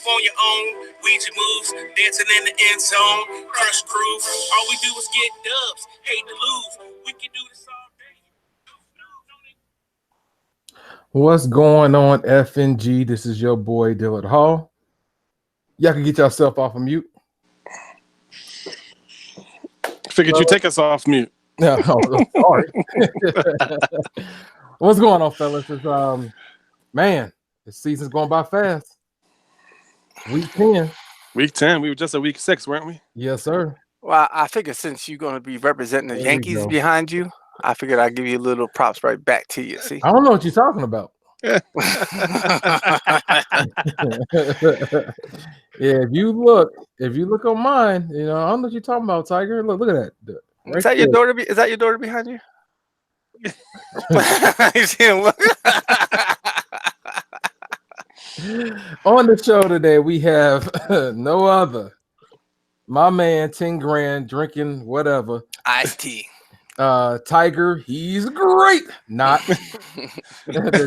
on your own. Ouija moves, dancing in the end zone. Crush groove. All we do is get dubs. Hate to lose. We can do this all day. What's going on, FNG? This is your boy Dillard Hall. Y'all can get yourself off of mute. Figured you take us off mute. No, sorry. What's going on, fellas? It's, man, the season's going by fast. Week 10. Week 10. We were just at week 6, weren't we? Yes, sir. Well, I figured since you're going to be representing the Yankees behind you, I figured I'd give you a little props right back to you. See, I don't know what you're talking about. Yeah, if you look on mine, I don't know what you're talking about, Tiger. Look at that. Right, is that your daughter? Is that your daughter behind you? You see him look. On the show today, we have no other. My man, 10 grand, drinking whatever. Iced tea. Tiger, he's great. Not the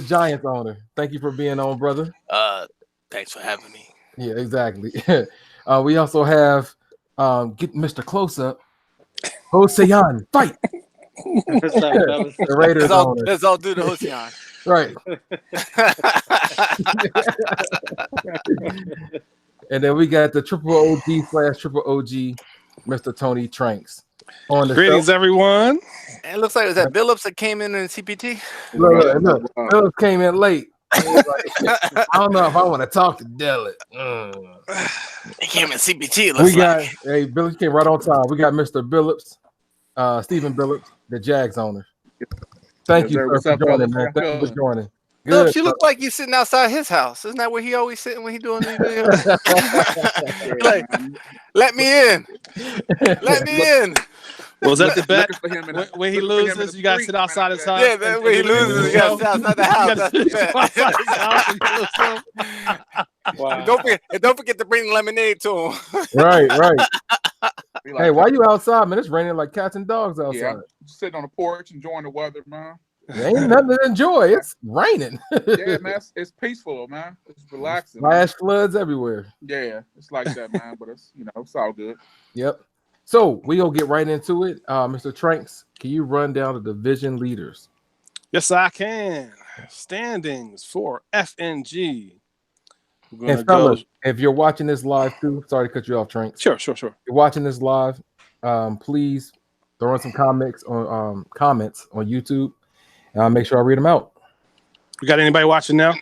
Giants owner. Thank you for being on, brother. Thanks for having me. Yeah, exactly. We also have get Mr. Close Up. Hosean, fight. The Raiders let's all do the Hosean. Right. And then we got the triple OG Mr. Tony Tranks on the Greetings, show. Everyone. And it looks like, was that Billups that came in CPT? Look, Billups came in late. Like, I don't know if I want to talk to Dillard. He came in CPT. Billups came right on time. We got Mr. Billups, Stephen Billups, the Jags owner. Thank you for joining, man. Thank you for joining. Billups, you look like you're sitting outside his house. Isn't that where he always sitting when he doing these videos? Like, let me in. Let me in. Was that the bet? When he loses, you got to sit outside his house. Yeah, man, when he loses, you got to sit outside the house. That's the bet. Wow. Don't forget to bring lemonade to him. Right. Hey, why you outside, man? It's raining like cats and dogs outside. Yeah, sitting on the porch, enjoying the weather, man. There ain't nothing to enjoy. It's raining. Yeah, man. It's peaceful, man. It's relaxing. Flash floods everywhere. Yeah, it's like that, man. But it's it's all good. Yep. So we gonna get right into it. Mr. Tranks, can you run down the division leaders? Yes, I can. Standings for FNG. And fellas, if you're watching this live too, sorry to cut you off, Tranks. Sure. If you're watching this live, please throw in some comments on YouTube, and I'll make sure I read them out. We got anybody watching now?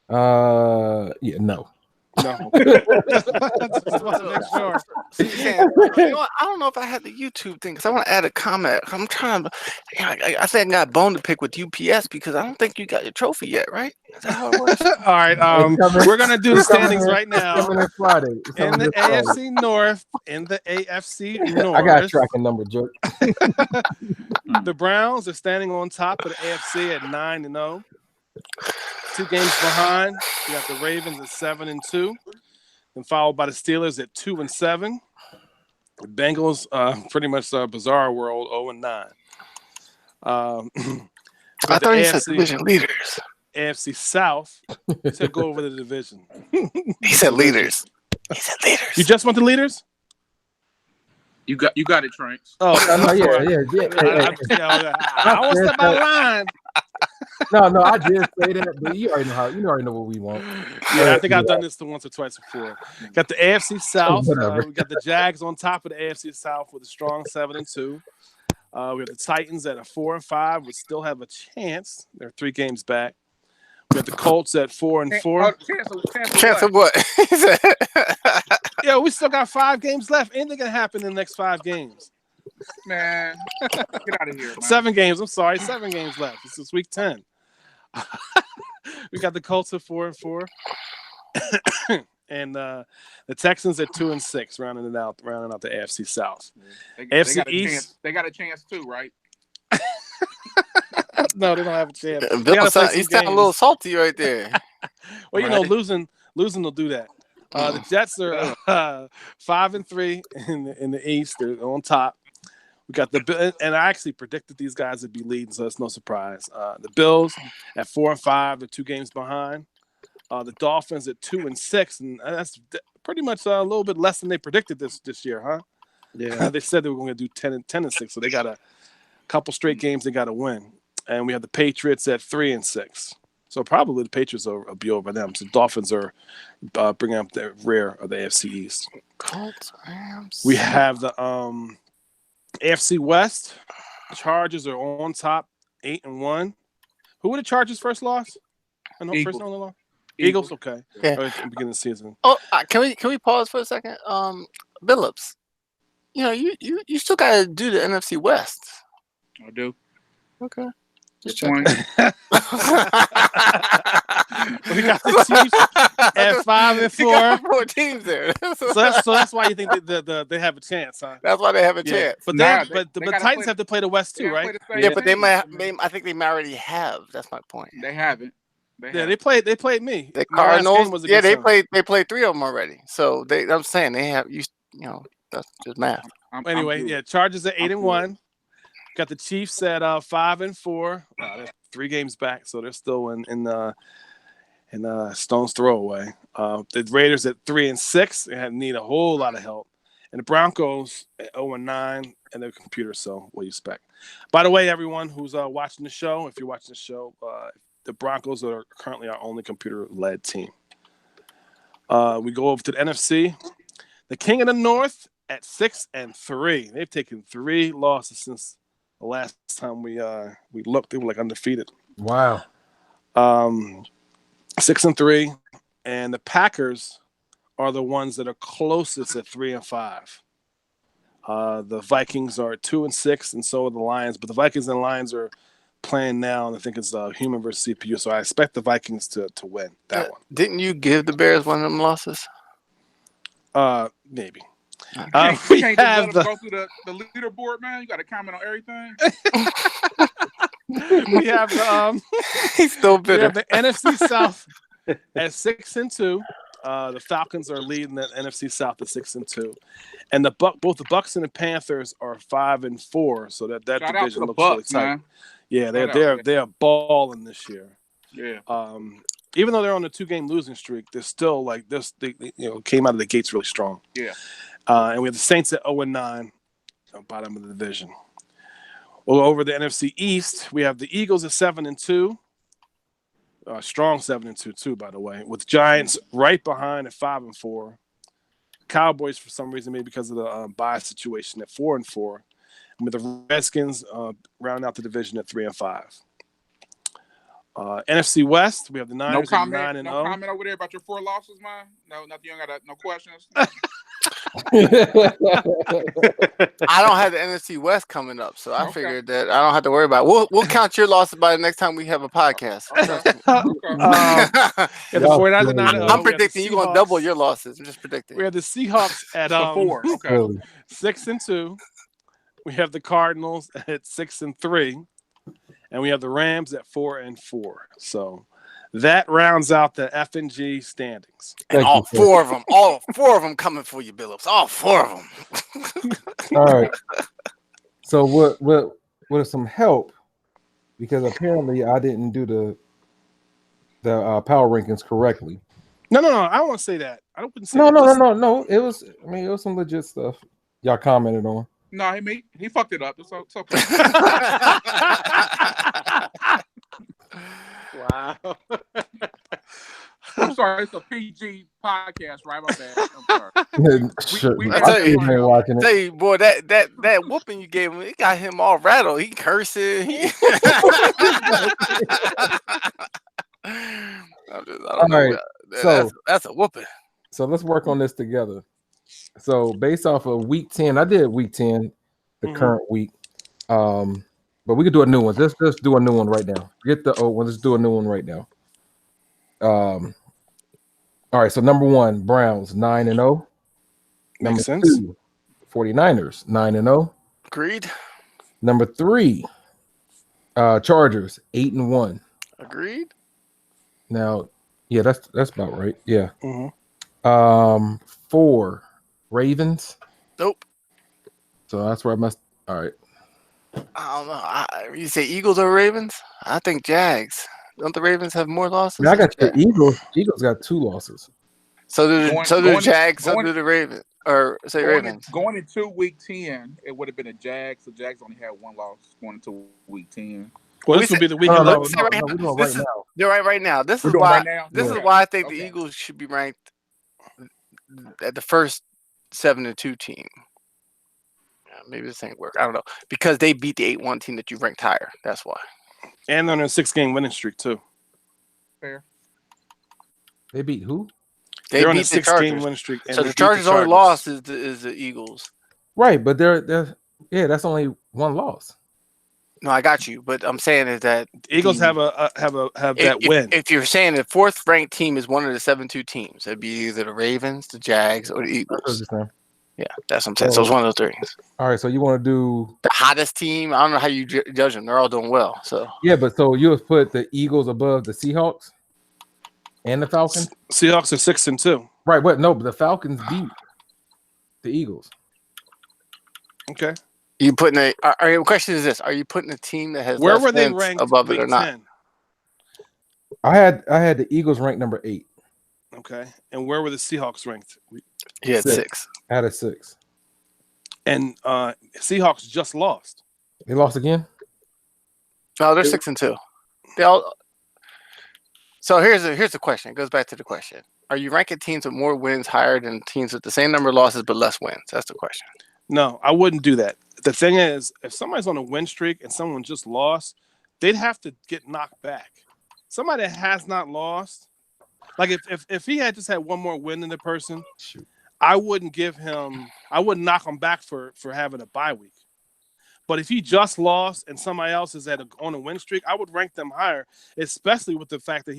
Yeah, no. No. Just want to make sure. I don't know if I had the YouTube thing because I want to add a comment. I'm trying to. I think I got a bone to pick with UPS because I don't think you got your trophy yet, right? Is that how it works? All right. We're gonna do the standings right now. Friday. In the AFC North, in the AFC North. I got a tracking number, jerk. The Browns are standing on top of the AFC at 9-0. 2 games behind. You got the Ravens at 7-2, and followed by the Steelers at 2-7. The Bengals, pretty much a bizarre world, 0-9. I thought you said division leaders. AFC South. He said go over the division. He said leaders. He said leaders. You just want the leaders? You got it, Tranks. Oh, yeah. I want to step out of line. No, I did say that, but you already know what we want. Yeah, I think I've done this once or twice before. Got the AFC South. We got the Jags on top of the AFC South with a strong 7-2. We have the Titans at a 4-5. We still have a chance. They're 3 games back. We have the Colts at 4-4. Chance of what? Yeah, we still got 5 games left. Anything can happen in the next 5 games. Man, get out of here, man. 7 games. I'm sorry, 7 games left. This is week 10. We got the Colts at 4-4, and the Texans at 2-6, rounding out the AFC South. AFC East. They got a chance too, right? No, they don't have a chance. He's sounding a little salty right there. Well, losing will do that. The Jets are 5-3 in the East. They're on top. We got and I actually predicted these guys would be leading, so it's no surprise. The Bills at 4-5, they're 2 games behind. The Dolphins at 2-6, and that's pretty much a little bit less than they predicted this year, huh? Yeah. They said they were going to do 10-6, so they got a couple straight games they got to win. And we have the Patriots at 3-6. So probably the Patriots will be over them. So Dolphins are bringing up the rear of the AFC East. Colts, Rams. We have the AFC West. Chargers are on top, 8-1. Who were the Chargers' first loss? First loss? Eagles, okay. Yeah. At the beginning of the season. Oh, can we pause for a second? Billups, you still got to do the NFC West. I do. Okay. Good point. We got the Chiefs at 5-4. You got 4 teams there. so that's why you think they have a chance, huh? That's why they have a chance. But they the Titans have to play the West too, right? Yeah, but they might. I think they might already have. That's my point. They haven't. They played me. The Cardinals. Yeah, they played 3 of them already. So I'm saying they have that's just math. Anyway, Chargers at 8-1. Got the Chiefs at 5-4. They're 3 games back, so they're still in stone's throw away. The Raiders at 3-6. They need a whole lot of help, and the Broncos at 0-9, and their computer. So what do you expect? By the way, everyone who's watching the show, if you're watching the show, the Broncos are currently our only computer-led team. We go over to the NFC. The King of the North at 6-3. They've taken 3 losses since the last time we looked. They were like undefeated. Wow. 6-3, and the Packers are the ones that are closest at 3-5. The Vikings are 2-6, and so are the Lions. But the Vikings and Lions are playing now, and I think it's human versus CPU. So I expect the Vikings to win that one. Didn't you give the Bears one of them losses? Maybe. We can't just let them go through the leaderboard, man. You got to comment on everything. We have the He's still bitter. We have the NFC South at 6-2. The Falcons are leading the NFC South at 6-2, and both the Bucks and the Panthers are 5-4. So that division looks really tight. Man. Yeah, they're balling this year. Yeah. Even though they're on a 2-game losing streak, they're still like this. They came out of the gates really strong. Yeah. And we have the Saints at 0-9, bottom of the division. Well, over the NFC East, we have the Eagles at 7-2. Strong 7-2 too, by the way, with Giants right behind at 5-4. Cowboys, for some reason, maybe because of the bye situation, at 4-4. And with the Redskins rounding out the division at 3-5. NFC West, we have the Niners at 9-0. No comment over there about your 4 losses, man. No, nothing. You ain't got no questions. I don't have the NFC West coming up, so I figured that I don't have to worry about it. We'll count your losses by the next time we have a podcast. The 49ers at 9-0. I'm predicting you're going to double your losses. I'm just predicting. We have the Seahawks at 4. Okay. 6-2. We have the Cardinals at 6-3. And we have the Rams at 4-4. So that rounds out the FNG standings. And all 4 of them coming for you, Billups. All 4 of them. All right. So what is some help? Because apparently I didn't do the power rankings correctly. No. I don't want to say that. I wouldn't say no. that. It was some legit stuff y'all commented on. No, he fucked it up. It's okay. Wow. I'm sorry. It's a PG podcast, right? My bad. I'm sorry. I tell you, boy, that whooping you gave him, it got him all rattled. He cursing. I don't know. So that's a whooping. So let's work on this together. So based off of week 10, I did week 10, the current week. But we could do a new one. Let's just do a new one right now. Forget the old one. Let's do a new one right now. All right. So number 1, Browns 9-0. Number Makes sense. 2, 49ers 9-0. Agreed. Number 3, Chargers 8-1. Agreed. Now, yeah, that's about right. Yeah. Mm-hmm. 4, Ravens. Nope. So that's where I messed. All right. I don't know. You say Eagles or Ravens? I think Jags. Don't the Ravens have more losses? Now I got the than Eagles. Eagles got 2 losses. So do the Jags. So going, do the Ravens. Or say Ravens. going into week 10, it would have been a Jags. The Jags only had 1 loss going into week 10. Well, this would be the week. No, of we're doing right now. They're right now. This We're is doing why. right now? This is Okay. why I think the Okay. Eagles should be ranked at the first 7-2 team. Yeah, maybe this ain't work. I don't know because they beat the 8-1 team that you ranked higher. That's why. And they're on a 6-game winning streak too. Fair. They beat who? They They're on a beat the 6-game Chargers. winning streak. And So they the beat Chargers only lost is the Eagles. Right, but they're that's only 1 loss. No, I got you, but I'm saying is that The Eagles have that win. If you're saying the 4th ranked team is one of the 7-2 teams, it'd be either the Ravens, the Jags, or the Eagles. Yeah, that's what I'm saying. So it's one of those 3. All right, so you want to do The hottest team? I don't know how you judge them. They're all doing well. So yeah, but so you would put the Eagles above the Seahawks and the Falcons? Seahawks are 6-2. Right, but no, but the Falcons beat the Eagles. Okay. you putting the question is this: are you putting a team that has Where less were they wins ranked above it or week not? 10? I had the Eagles ranked number 8. Okay. And where were the Seahawks ranked? He had 6. I had a 6. And Seahawks just lost. They lost again? No, they're 6-2. They all. So here's the question. It goes back to the question: are you ranking teams with more wins higher than teams with the same number of losses but less wins? That's the question. No, I wouldn't do that. The thing is, if somebody's on a win streak and someone just lost, they'd have to get knocked back. Somebody that has not lost, like if he had just had one more win than the person, I wouldn't knock him back for having a bye week. But if he just lost and somebody else is on a win streak, I would rank them higher, especially with the fact that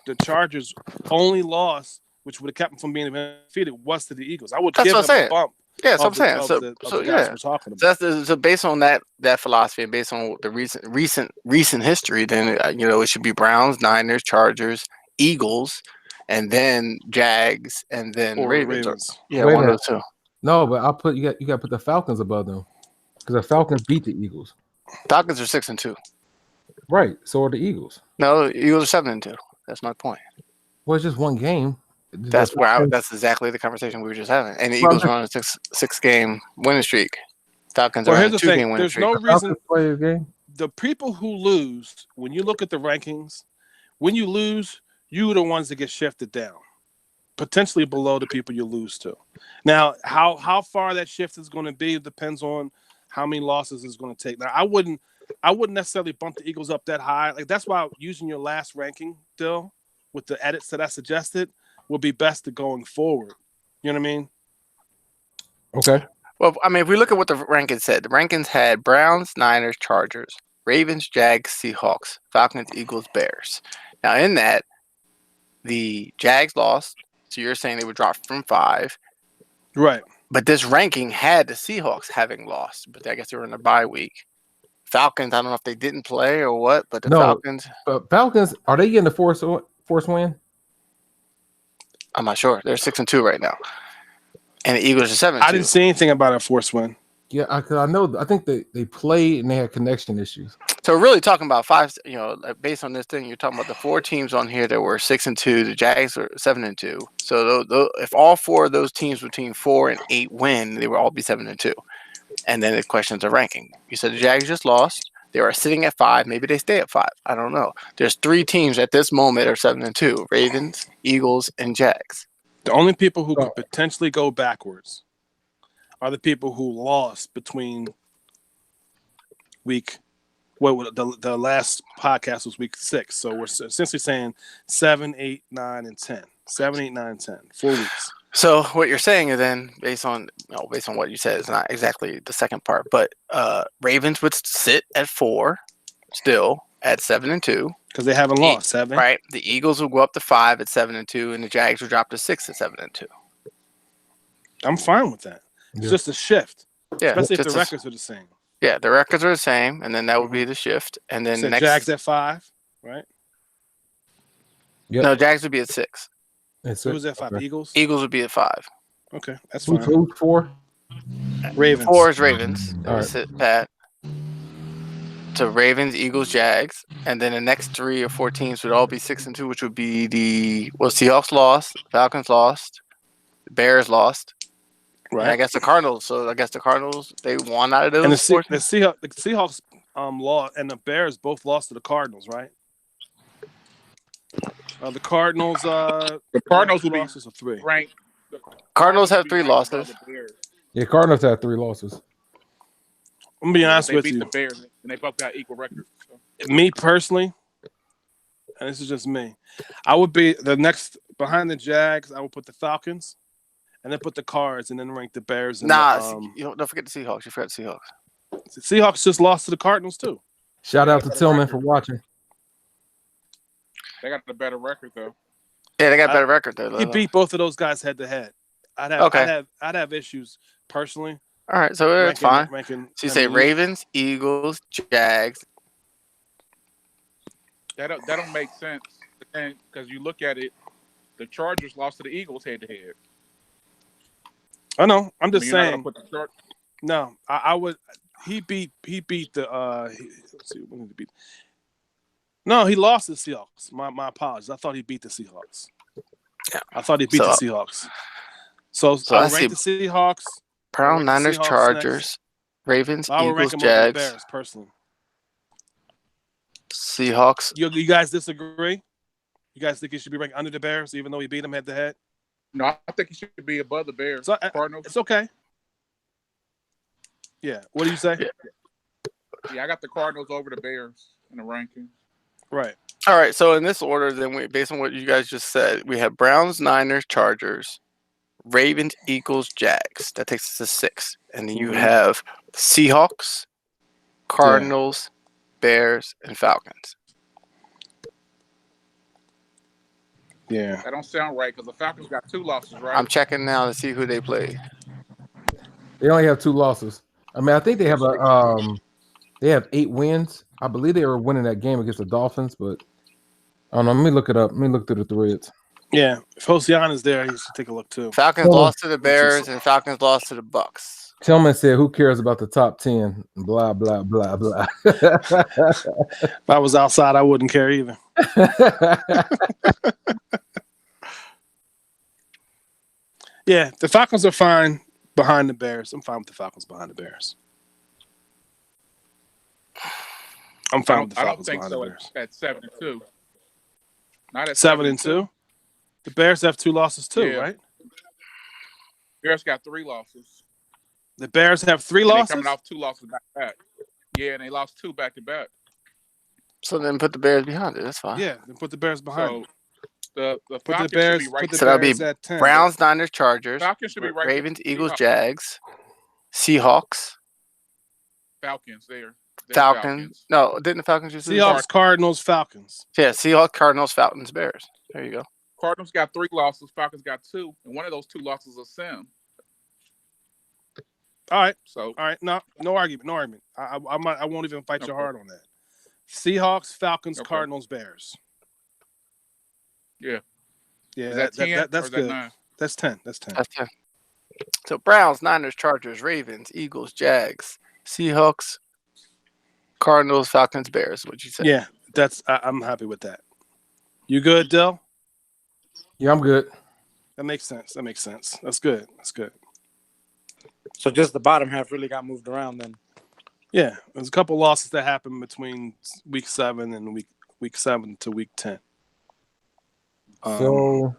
the Chargers only loss, which would have kept them from being defeated, was to the Eagles. I would give them a bump. Yeah, that's what I'm saying. So based on that philosophy and based on the recent history, then it should be Browns, Niners, Chargers, Eagles, and then Jags, and then Ravens. Yeah, one of those 2. No, but you got to put the Falcons above them because the Falcons beat the Eagles. Falcons are 6-2. Right. So are the Eagles. No, the Eagles are 7-2. That's my point. Well, it's just one game. That's exactly the conversation we were just having. And the Eagles are on a 6-game winning streak. Falcons are on a 2-game winning streak. There's no reason play a game. The people who lose, when you look at the rankings, when you lose, you're the ones that get shifted down, potentially below the people you lose to. Now, how far that shift is going to be depends on how many losses it's going to take. Now, I wouldn't necessarily bump the Eagles up that high. Like that's why using your last ranking, Dill, with the edits that I suggested, would be best to going forward. You know what I mean? Okay. Well, I mean, if we look at what the rankings said, the rankings had Browns, Niners, Chargers, Ravens, Jags, Seahawks, Falcons, Eagles, Bears. Now, in that, the Jags lost, so you're saying they would drop from 5. Right. But this ranking had the Seahawks having lost, but I guess they were in a bye week. Falcons, I don't know if they didn't play or what, but Falcons. Falcons, are they getting the force win? I'm not sure. They're 6-2 right now, and the Eagles are 7-2. I didn't see anything about a force win. Yeah, I know. I think they played and they had connection issues. So we're really talking about 5. Based on this thing, you're talking about the 4 teams on here that were 6-2. The Jags are 7-2. So if all 4 of those teams between 4 and 8 win, they would all be 7-2. And then the questions are ranking. You said the Jags just lost. They are sitting at 5. Maybe they stay at 5. I don't know. There's 3 teams at this moment are 7-2: Ravens, Eagles, and Jags. The only people who could potentially go backwards are the people who lost between week. The last podcast was week 6, so we're essentially saying 7, 8, 9, and 10. 7, 8, 9, 10. 4 weeks. So what you're saying is then, based on what you said, is not exactly the second part, but Ravens would sit at 4, still at 7-2 because they haven't lost 7. Right. The Eagles will go up to 5 at 7-2, and the Jags will drop to 6 at 7-2. I'm fine with that. It's just a shift, especially if the records are the same. Yeah, the records are the same, and then that would be the shift, and then so next Jags at 5, right? Yep. No, Jags would be at 6. Who's at 5? Okay. Eagles? Eagles would be at 5. Okay, that's fine. Who's 4? Ravens. 4 is Ravens. All right. Sit pat. To Ravens, Eagles, Jags, and then the next 3 or 4 teams would all be 6-2, which would be Seahawks lost, Falcons lost, Bears lost, and I Right. guess the Cardinals. So I guess the Cardinals they won out of those. And the 4 teams. Seahawks lost, and the Bears both lost to the Cardinals, right? The Cardinals. The Cardinals two will be losses or 3. ranked. The Cardinals have will be 3 ranked above losses. the Bears. Yeah, Cardinals had 3 losses. I'm gonna be honest They with beat you. the Bears, and they both got equal records. So. Me personally, and this is just me, I would be the next behind the Jags. I would put the Falcons, and then put the Cards, and then rank the Bears. And Don't forget the Seahawks. You forgot the Seahawks. the Seahawks just lost to the Cardinals too. Shout out to Tillman for watching. They got a better record though. Yeah, they got a better record though. He beat both of those guys head to head. I'd have issues personally. All right, so it's fine. So you say mean, Ravens, Eagles, Jags. That don't make sense because you look at it, the Chargers lost to the Eagles head to head. I know. I'm just You're not saying. gonna put the No, I would. He beat the. Let's see, when did he beat? No, he lost the Seahawks. My apologies. I thought he beat the Seahawks. Yeah, I thought he beat the Seahawks. So I rank the Seahawks. Brown, Niners, Seahawks Chargers, next. Ravens, I would Eagles, rank them over Jags, the Bears personally. Seahawks. You guys disagree? You guys think he should be ranked under the Bears, even though he beat them head to head? No, I think he should be above the Bears. So, Cardinals. It's okay. Yeah. What do you say? Yeah, I got the Cardinals over the Bears in the ranking. Right. All right. So in this order, then based on what you guys just said, we have Browns, Niners, Chargers, Ravens, Eagles, Jags. That takes us to 6, and then you have Seahawks, Cardinals, Bears, and Falcons. Yeah. That don't sound right because the Falcons got 2 losses, right? I'm checking now to see who they played. They only have 2 losses. I mean, I think they have they have 8 wins. I believe they were winning that game against the Dolphins, but I don't know. Let me look it up. Let me look through the threads. Yeah. If Hosian is there, he should take a look too. Falcons lost to the Bears, and Falcons lost to the Bucks. Tillman said, "Who cares about the top 10?" Blah blah blah blah. If I was outside, I wouldn't care either. Yeah, the Falcons are fine behind the Bears. I'm fine with the Falcons behind the Bears. I'm fine with the Falcons behind the Bears. At 7-2. Not at 7-2. The Bears have 2 losses too, right? Bears got 3 losses. The Bears have 3 and losses. Coming off 2 losses back to back. Yeah, and they lost 2 back to back. So then put the Bears behind it. That's fine. Yeah, then put the Bears behind. So the put Falcons the Bears. should be right. Put the So that'll Bears be at 10. Browns, Niners, Chargers, Falcons should be right. Ravens, Eagles, Seahawks. Jags, Seahawks, Falcons there. Falcons. No, didn't the Falcons just Seahawks, Cardinals, Falcons. Yeah, Seahawks, Cardinals, Falcons, Bears. There you go. Cardinals got 3 losses. Falcons got 2, and one of those 2 losses is Sim. All right. So All right. No argument. No argument. I won't even fight your heart on that. Seahawks, Falcons, Cardinals, Bears. Yeah. Yeah, is that 10 that's or is good. that 9? That's 10. That's 10. That's 10. So Browns, Niners, Chargers, Ravens, Eagles, Jags, Seahawks, Cardinals, Falcons, Bears. What you say? Yeah, I'm happy with that. You good, Dill? Yeah, I'm good. That makes sense. That's good. So just the bottom half really got moved around then. Yeah, there's a couple losses that happened between week 7 and week 7 to week 10. So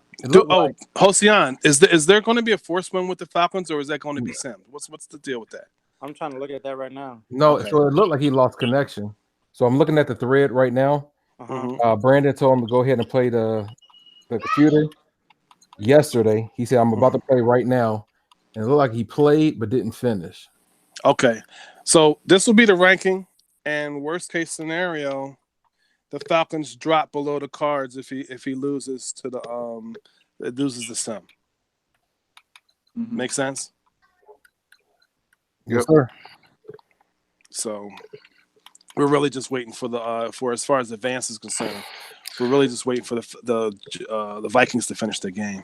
Hosian, is there going to be a forced win with the Falcons, or is that going to be Sam? What's the deal with that? I'm trying to look at that right now. No, Okay. so it looked like he lost connection. So I'm looking at the thread right now. Mhm. Brandon told him to go ahead and play the computer yesterday. He said, "I'm about to play right now," and it looked like he played but didn't finish. Okay, so this will be the ranking, and worst case scenario, the Falcons drop below the Cards if he loses to the Sim. Make sense? Yes, sir. So we're really just waiting for for as far as advance is concerned. We're really just waiting for the Vikings to finish their game.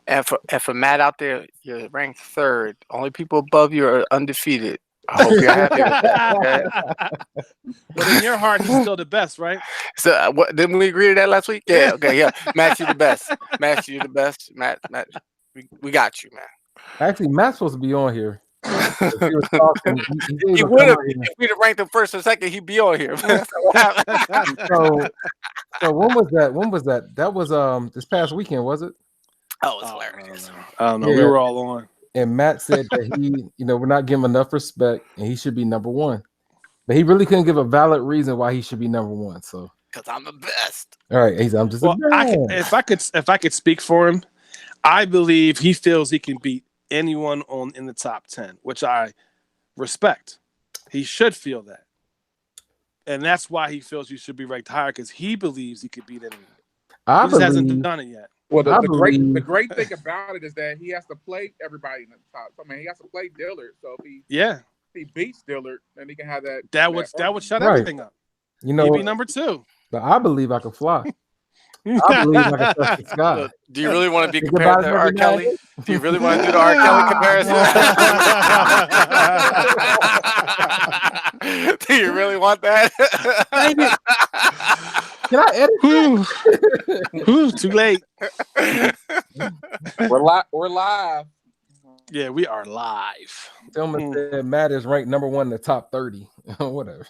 And for Matt out there, you're ranked 3rd. Only people above you are undefeated. I hope you're happy with that. Okay? But in your heart, he's still the best, right? So what didn't we agree to that last week? Yeah. Okay. Yeah. Matt, you the best. Matt, you the best. Matt, we got you, man. Actually, Matt's supposed to be on here. If he was talking, He would have if we'd have ranked him 1st or 2nd. He'd be on here. So when was that? When was that? That was this past weekend, was it? Oh, it's hilarious. I don't know. Yeah. We were all on. And Matt said that we're not giving him enough respect, and he should be number 1. But he really couldn't give a valid reason why he should be number 1. So, because I'm the best. All right, I'm just. Well, if I could speak for him, I believe he feels he can beat anyone in the top 10, which I respect. He should feel that, and that's why he feels you should be ranked higher, because he believes he could beat anyone. He just hasn't done it yet. Well, the great thing about it is that he has to play everybody in the top. I mean, he has to play Dillard. So if he beats Dillard, then he can have that. That would shut everything up. You know, he'd be number 2. But I believe I can fly. I believe I can touch the sky. Do you really want to be compared to R. Kelly? Do you really want to do the R. Kelly comparison? Do you really want that? Can I edit? Too late. We're live. Yeah, we are live. Tillman said Matt is ranked number 1 in the top 30. Whatever.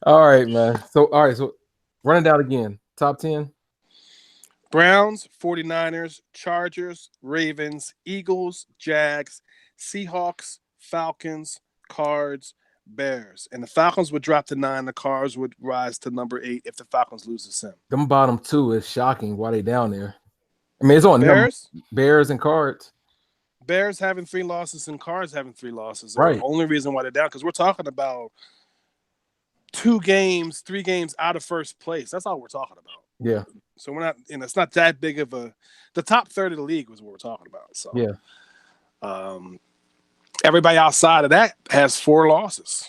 All right, man. So run it down again. Top 10. Browns, 49ers, Chargers, Ravens, Eagles, Jags, Seahawks, Falcons, Cards, Bears. And the Falcons would drop to 9. The Cards would rise to number 8 if the Falcons lose to Sim. Them bottom 2 is shocking. Why they down there? I mean, it's on Bears and Cards. Bears having 3 losses and Cards having 3 losses. Right. The only reason why they're down, because we're talking about 3 games out of first place. That's all we're talking about. Yeah. So we're not, it's not that big of the top third of the league was what we're talking about. So yeah. Everybody outside of that has 4 losses.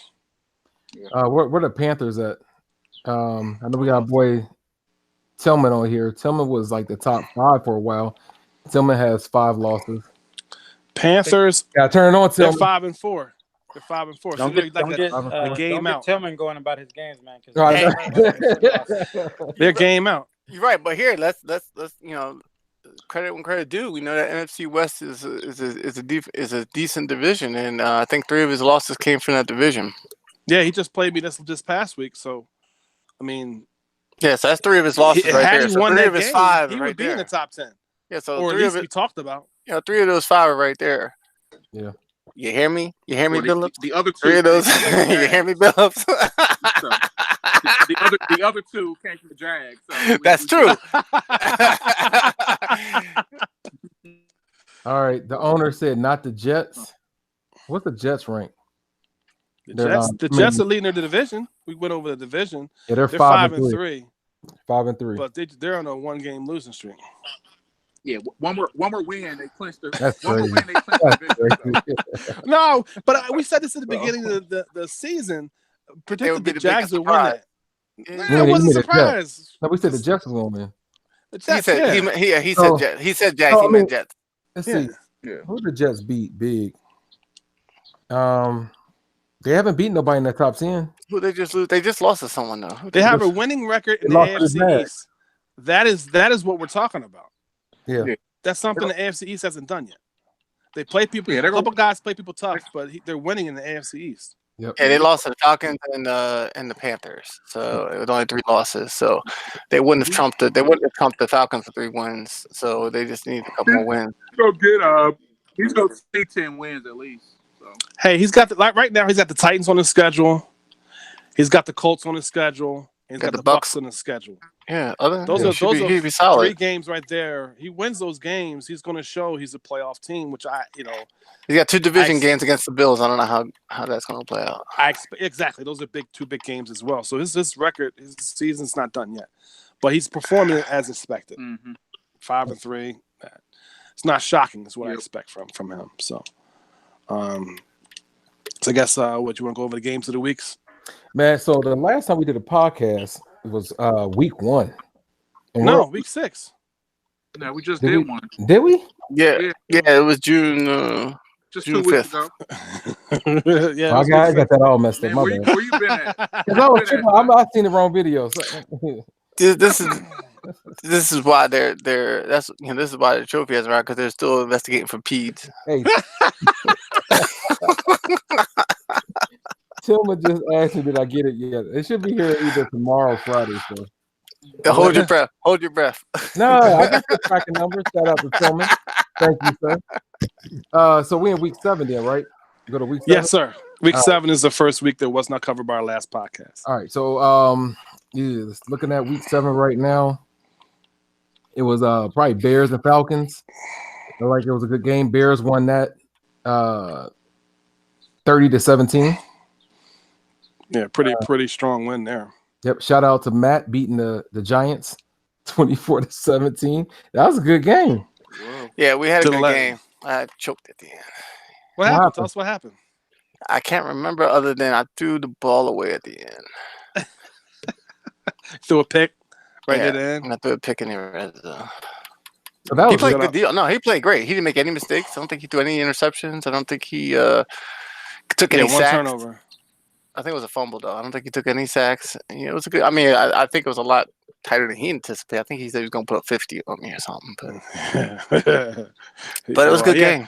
Where the Panthers at? I know we got a boy Tillman on here. Tillman was like the top 5 for a while. Tillman has 5 losses. Panthers. Yeah, turn it on, Tillman. They're 5-4. They're 5-4. Don't get game out. Tillman going about his games, man. They're game out. You're right, but here let's credit when credit due. We know that NFC West is a decent division, and I think 3 of his losses came from that division. Yeah, he just played me this past week, so I mean, yes, that's 3 of his losses right there. So 3 of his 5, he would be in the top 10. Yeah, so or 3 at least of it we talked about. 3 of those 5 are right there. Yeah. You hear me? You hear me, Billups? The other 2. 3 of those. You hear me, Billups? The other 2 came from the Jags. So that's true. All right. The owner said not the Jets. What's the Jets rank? The Jets are leading the division. We went over the division. Yeah, they're 5-3. 5-3. But they're on a 1-game losing streak. Yeah, one more win, they clinched the. That's one crazy. more win, they clinched the division. No, but we said this at the beginning of the season. Predicted the Jags would win that. It wasn't a surprise. No, we said the Jets was going to win. The Jets, he said Jags. He meant Jets. Let's see. Yeah. Who the Jets beat big? They haven't beaten nobody in the top 10. Who they just lose? They just lost to someone though. They have a winning record in the AFC East. That is what we're talking about. Yeah. That's something the AFC East hasn't done yet. They play people. A couple guys play people tough, but they're winning in the AFC East. Yep. Yeah, they lost to the Falcons and the Panthers. So it was only 3 losses. So they wouldn't have trumped it. They wouldn't have trumped the Falcons for 3 wins. So they just need a couple more wins. He's going to see 10 wins at least. So. Hey, he's got right now. He's got the Titans on his schedule. He's got the Colts on his schedule. He's got the Bucks on his schedule. Yeah, those are he'd be solid. 3 games right there. He wins those games. He's going to show he's a playoff team, which he's got 2 division games against the Bills. I don't know how that's going to play out. Exactly. Those are 2 big games as well. So his record, his season's not done yet, but he's performing as expected. 5-3. It's not shocking. Is what I expect from him. So, I guess what you want to go over the games of the weeks, man. So the last time we did a podcast was week 1. No, week 6. No, we just did one. Did we? Yeah, it was June. Just June 2 weeks 5th. ago. Yeah, I got that all messed up. Man, My where bad. you been at? I've seen the wrong video. So. This is why this is why the trophy hasn't arrived, because they're still investigating for peds. Hey. Tilma just asked me, did I get it yet? It should be here either tomorrow or Friday. So hold your breath. Hold your breath. No, I got the tracking numbers. Shout out to Tilma. Thank you, sir. So we in week 7 then, right? Go to week 7? Yes, sir. Week 7 is the first week that was not covered by our last podcast. All right. So looking at week 7 right now. It was probably Bears and Falcons. I feel like it was a good game. Bears won that 30-17. Yeah, pretty strong win there. Yep. Shout out to Matt beating the Giants 24-17. That was a good game. Yeah, we had a good game. I choked at the end. What happened? Tell us what happened. I can't remember other than I threw the ball away at the end. Threw a pick right at the end. I threw a pick in the red zone. So that he played a good deal. No, he played great. He didn't make any mistakes. I don't think he threw any interceptions. I don't think he took any sacks. Turnover. I think it was a fumble, though. I don't think he took any sacks. Yeah, it was a good. I mean, I think it was a lot tighter than he anticipated. I think he said he was going to put up 50 on me or something. But it was a good game.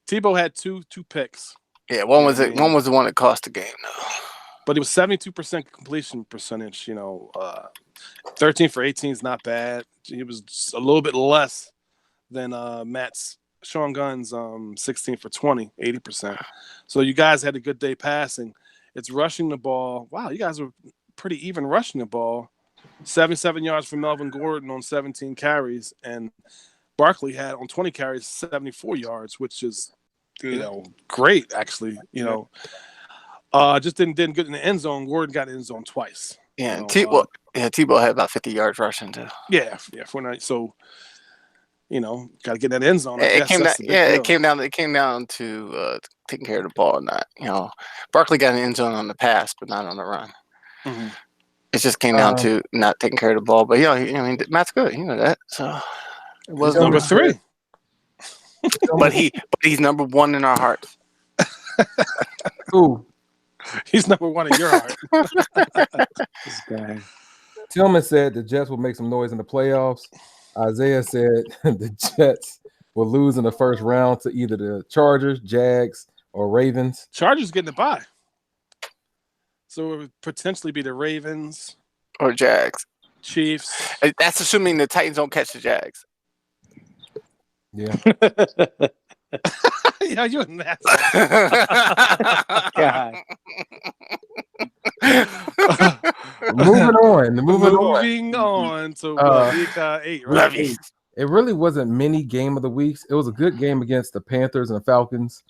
Tebow had two picks. Yeah, one was the one that cost the game, though. But it was 72% completion percentage. 13 for 18 is not bad. It was a little bit less than Matt's Sean Gunn's 16 for 20, 80%. So you guys had a good day passing. It's rushing the ball. Wow, you guys were pretty even rushing the ball. 77 yards for Melvin Gordon on 17 carries, and Barkley had on 20 carries 74 yards, which is great actually. Just didn't get in the end zone. Gordon got in the end zone twice. Yeah, Tebow had about 50 yards rushing too. Yeah, so got to get in that end zone. It came down to taking care of the ball. Not Barkley got in the end zone on the pass, but not on the run. Mm-hmm. It just came down to not taking care of the ball. But Matt's good. You know that. So it was number 3. but he's number 1 in our hearts. Ooh. He's number 1 in your heart. This guy. Tillman said the Jets will make some noise in the playoffs. Isaiah said the Jets will lose in the first round to either the Chargers, Jags, or Ravens. Chargers getting the bye. So it would potentially be the Ravens. Or Jags. Chiefs. That's assuming the Titans don't catch the Jags. Yeah. Yeah, you're an asshole. God. Moving on to week 8, right? It really wasn't many game of the weeks. It was a good game against the Panthers and the Falcons.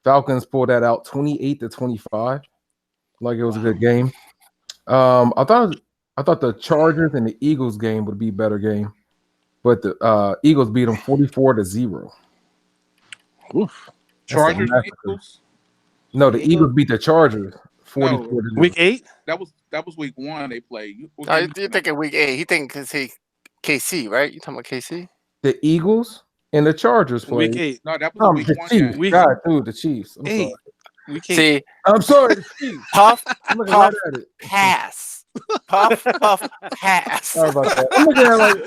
Falcons pulled that out 28-25. Like it was a good game. I thought the Chargers and the Eagles game would be a better game, but the Eagles beat them 44-0. Oof. Chargers, Eagles? No, the Eagles beat the Chargers 44-0. Week 8? That was week 1 they played. You're thinking week 8. He thinking KC, right? You talking about KC? The Eagles and the Chargers played. Week 8. No, that was week 1 Chiefs. game. God, dude, the Chiefs. I'm sorry. Week 8. See, I'm sorry, the Chiefs. Puff, I'm looking right at it. pass. Puff, pass. Sorry about that. I'm looking at it like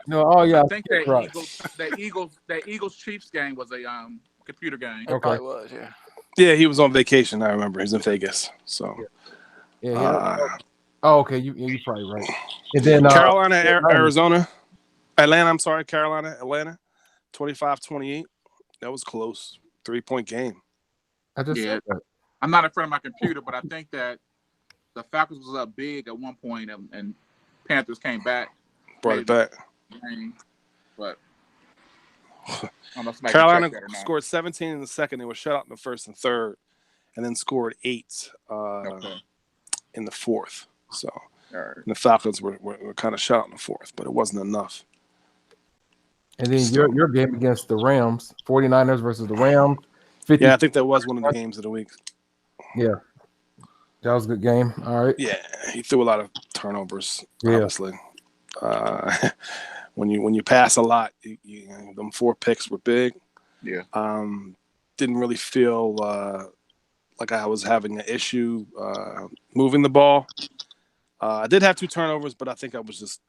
I think that Eagles Chiefs game was a computer game. It probably was, yeah. Yeah, he was on vacation. I remember he's in Vegas. So, okay, you're probably right. And then Carolina, Arizona, Atlanta. I'm sorry, Carolina, Atlanta, 25-28. That was close. 3-point game. I just said that. I'm not in front of my computer, but I think that the Falcons was up big at one point, and Panthers came back, brought it back. But Carolina scored 17 in the second. They were shut out in the first and third, and then scored 8 in the fourth. So and the Falcons were kind of shut out in the fourth, but it wasn't enough. And then your game against the Rams, 49ers versus the Rams. 50. Yeah, I think that was one of the games of the week. Yeah. That was a good game. All right. Yeah, he threw a lot of turnovers, obviously. when you pass a lot, them 4 picks were big. Yeah. Didn't really feel like I was having an issue moving the ball. I did have 2 turnovers, but I think I was just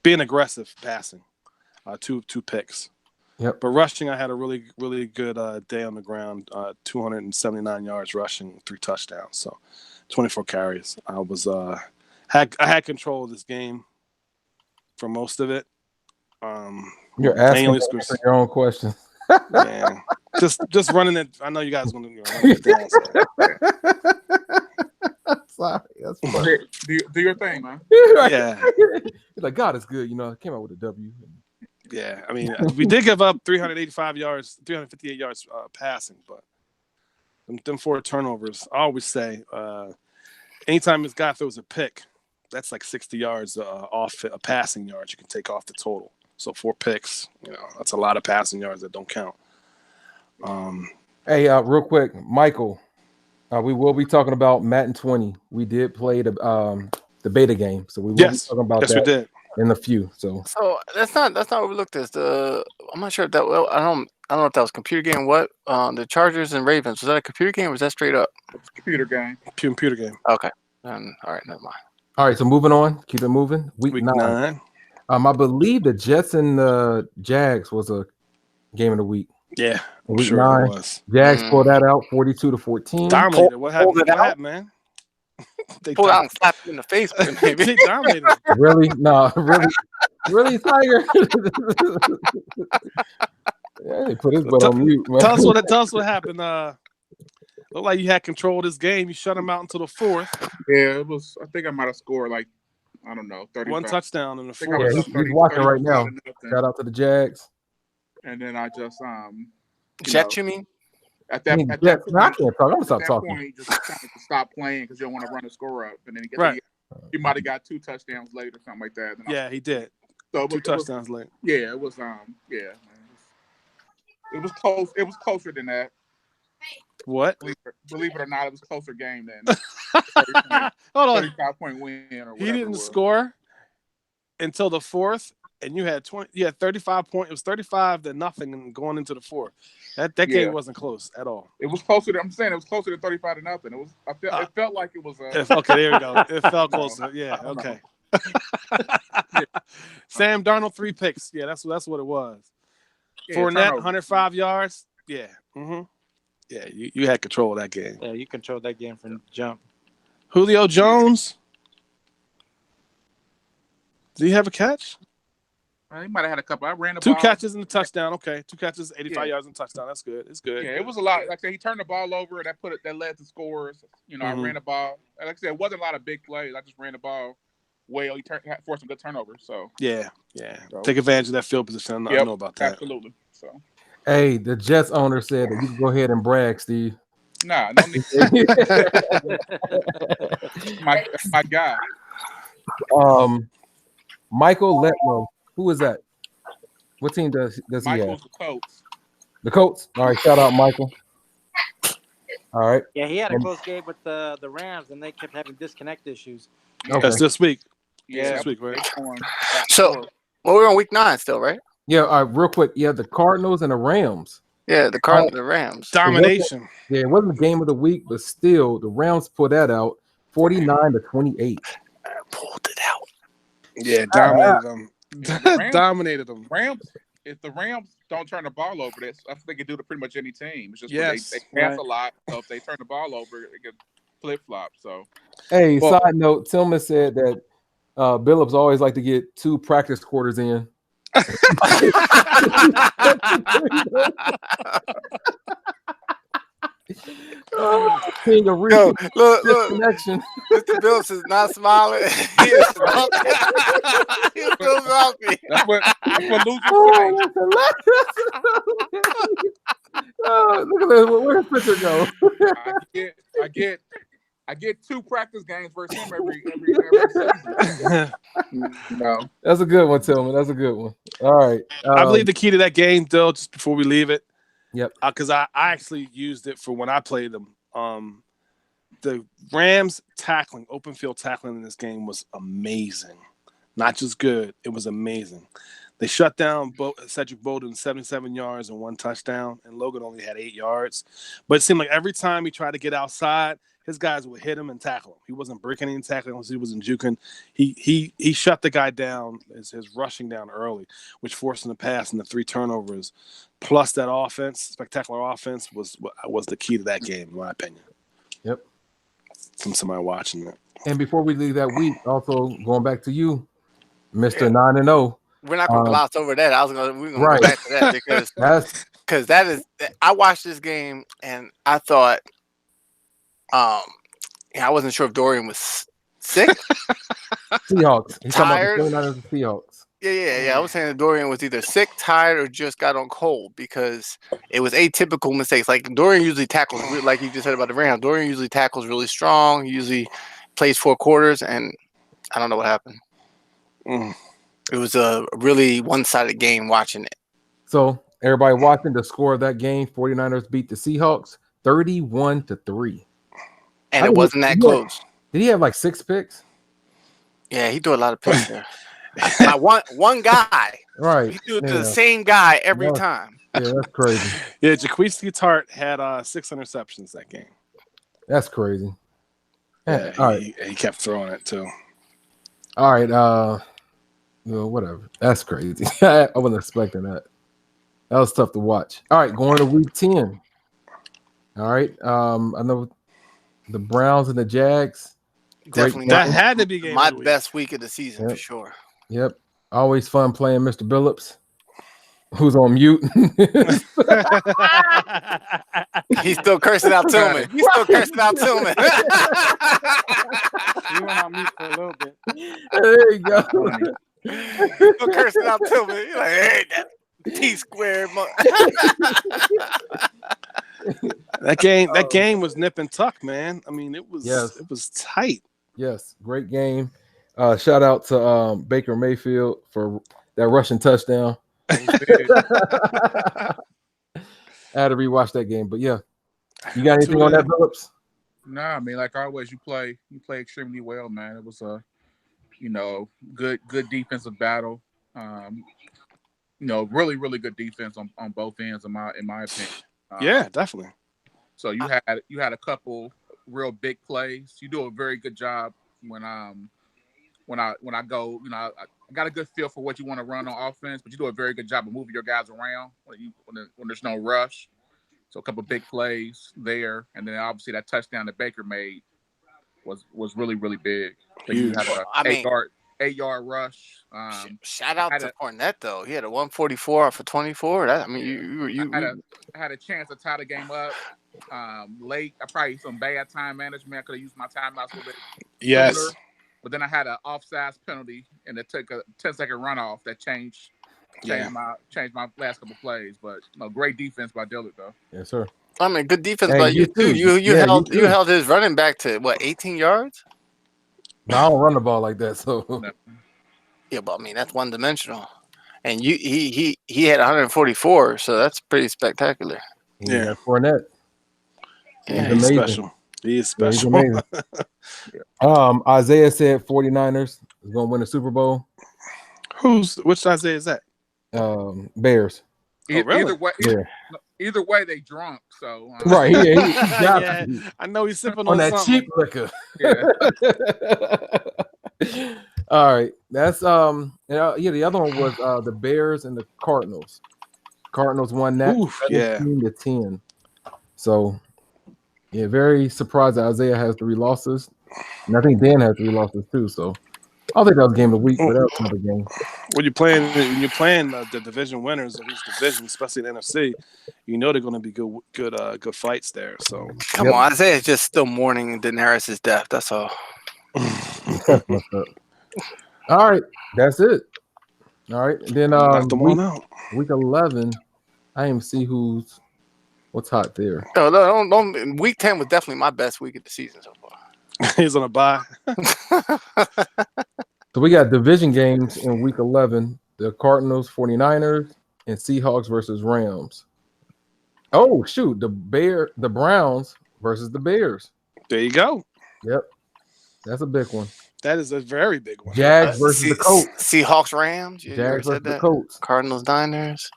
being aggressive passing. 2 picks. Yep. But rushing, I had a really, really good day on the ground. 279 yards rushing, 3 touchdowns. So 24 carries. I was had control of this game for most of it. You're asking your own questions. Yeah. Just running it. I know you guys want to run it down. Sorry, that's funny. Do your thing, man. Yeah. Like, God is good. I came out with a W. Yeah, I mean, we did give up 385 yards, 358 yards passing, but them 4 turnovers. I always say, anytime this guy throws a pick, that's like 60 yards off a passing yards you can take off the total. So 4 picks, that's a lot of passing yards that don't count. Hey, real quick, Michael, we will be talking about Madden 20. We did play the beta game, so we will be talking about that. We did. In a few, so that's not overlooked as I'm not sure if that I don't know if that was computer game. What the Chargers and Ravens, was that a computer game or was that straight up? Computer game. Computer game. Okay. All right, never mind. All right, so moving on, keep it moving. Week 9. I believe the Jets and the Jags was a game of the week. Yeah, week sure 9, it was. Jags pulled that out 42-14. Dominated. What happened, man? They pulled out and slapped you in the face. Maybe. They dominated. Really? No, really, Tiger. Yeah, they put his butt on mute, man. Tell us what happened. Looked like you had control of this game. You shut him out until the 4th. Yeah, it was. I think I might have scored like, I don't know, 35. 1 touchdown in the 4th. Yeah, he's watching right now. Shout out to the Jags. And then I just Jets, you mean? At that point, I can't talk. I'm gonna stop talking. Point, just kind of stop playing because you don't want to run the score up, and then he might have got 2 touchdowns late or something like that. Yeah, he did. So 2 touchdowns late. Yeah, it was. It was close. It was closer than that. What? Believe it or not, it was a closer game than 35-point win or whatever. He didn't score until the 4th. And you had 35 points. It was 35-0 going into the 4th. That game wasn't close at all. It was closer. I'm saying it was closer to 35-0. It was. It felt like it was. Okay, there we go. It felt closer. Yeah. Okay. Sam Darnold 3 picks. Yeah, that's what it was. Fournette 105 yards. Yeah. Mm-hmm. Yeah, you had control of that game. Yeah, you controlled that game from the jump. Julio Jones. Did he have a catch? He might have had a couple. I ran the 2 ball. catches and a touchdown. Okay, 2 catches, 85 yards and a touchdown. That's good. It's good. Yeah, it was a lot. Like I said, he turned the ball over. That led to scores. I ran the ball. Like I said, it wasn't a lot of big plays. I just ran the ball well. He forced some good turnovers. So yeah. So, take advantage of that field position. I know about that. Absolutely. So hey, the Jets owner said that you can go ahead and brag, Steve. Nah, no need. my guy. Michael Letlow. Who is that? What team does he have? Michael's the Colts. The Colts. All right, shout out Michael. All right. Yeah, he had a close game with the Rams, and they kept having disconnect issues. Okay. That's this week. Yeah, this week, right? So, we're on week 9 still, right? Yeah. All right. Real quick. Yeah, the Cardinals and the Rams. Yeah, the Cardinals, the Rams. Domination. It wasn't the game of the week, but still, the Rams put that out 49-28. Pulled it out. Yeah, dominated them. Dominated them. Rams. If the Rams don't turn the ball over, I think they can do to pretty much any team. It's just they pass a lot. So if they turn the ball over, it can flip flop. So, hey, side note: Tillman said that Billups always like to get 2 practice quarters in. Seeing a real look, connection. Mr. Billups is not smiling. He is still salty. That's what losers Look at this. Where's Pitcher go? I get 2 practice games versus him every season. No, that's a good one, Tillman. That's a good one. All right. I believe the key to that game, though, just before we leave it. Yep. Because I actually used it for when I played them. the Rams tackling, open field tackling in this game was amazing. Not just good, it was amazing. They shut down Cedric Bolden 77 yards and 1 touchdown, and Logan only had 8 yards. But it seemed like every time he tried to get outside, his guys would hit him and tackle him. He wasn't breaking any tackling. He wasn't juking. He shut the guy down, his rushing down early, which forced him to pass, and the 3 turnovers, plus that offense, spectacular offense, was the key to that game, in my opinion. Yep. From somebody watching it. And before we leave that week, also going back to you, Mr. 9-0. We're not gonna gloss over that. We're gonna Right. go back to that because that is. I watched this game and I thought, I wasn't sure if Dorian was sick, Seahawks. He's tired. talking about the 49ers and Seahawks. Yeah. I was saying that Dorian was either sick, tired, or just got on cold because it was atypical mistakes. Like Dorian usually tackles, like you just said about the Rams. Dorian usually tackles really strong. He usually plays 4 quarters, and I don't know what happened. It was a really one-sided game watching it. So everybody watching the score of that game, 49ers beat the Seahawks 31-3. And it wasn't that close. Did he have like 6 picks? Yeah, he threw a lot of picks there. one guy. Right. He threw it to the same guy every time. Yeah, that's crazy. Yeah, Jaquiski Tart had 6 interceptions that game. That's crazy. Yeah, all right. He kept throwing it too. All right. Whatever. That's crazy. I wasn't expecting that. That was tough to watch. All right, going to week 10. All right. I know the Browns and the Jags. Definitely that had to be game my of the week. best week of the season for sure. Yep. Always fun playing Mr. Billups, who's on mute. He's still cursing out Tillman. He went on mute for a little bit. There you go. He's still cursing out Tillman. He's like, hey, that T-squared. That game was nip and tuck, man. I mean, it was tight. Yes, great game. Shout out to Baker Mayfield for that rushing touchdown. I had to rewatch that game, but yeah. You got anything on that, Phillips? Nah, I mean, like always, you play extremely well, man. It was a, good defensive battle. Really, really good defense on both ends, in my opinion. Yeah, definitely. So you had a couple real big plays. You do a very good job when I go. I got a good feel for what you want to run on offense, but you do a very good job of moving your guys around when there's no rush. So a couple big plays there, and then obviously that touchdown that Baker made was really, really big. So you had an 8-yard rush. Shout out to Fournette though. He had a 144 off of 24. I had a chance to tie the game up late. I probably some bad time management. I could have used my timeouts a little bit. Yes. Sooner, but then I had an offsides penalty, and it took a 10-second runoff that changed my last couple plays. But great defense by Dillard though. Yes, sir. I mean, good defense by you too. You held his running back to what, 18 yards? No, I don't run the ball like that. So no. Yeah, but I mean that's one dimensional. And he had 144, so that's pretty spectacular. Yeah, Fournette. Yeah, he's special. He is special. Yeah, he's amazing. Isaiah said 49ers is going to win the Super Bowl. Which Isaiah is that? Bears. Really? Either way, they drunk. So right, yeah, I know he's sipping on that something. cheap liquor. Yeah. All right, that's the other one was the Bears and the Cardinals. Cardinals won that 17-10. So yeah, very surprised that Isaiah has 3 losses, and I think Dan has 3 losses too. So I don't think that was game of the week, but that was another game. When you're playing the division winners of each division, especially the NFC, they're going to be good fights there. So come on, Isaiah's just still mourning Daenerys' death. That's all. All right, that's it. All right, and then week 11, I didn't see what's hot there. No, week 10 was definitely my best week of the season so far. He's on a bye. So we got division games in week 11. The Cardinals, 49ers, and Seahawks versus Rams. Oh, shoot. The Browns versus the Bears. There you go. Yep, that's a big one. That is a very big one. Jags versus the Colts. Seahawks, Rams. You Jags already versus said the that. Colts. Cardinals, Niners.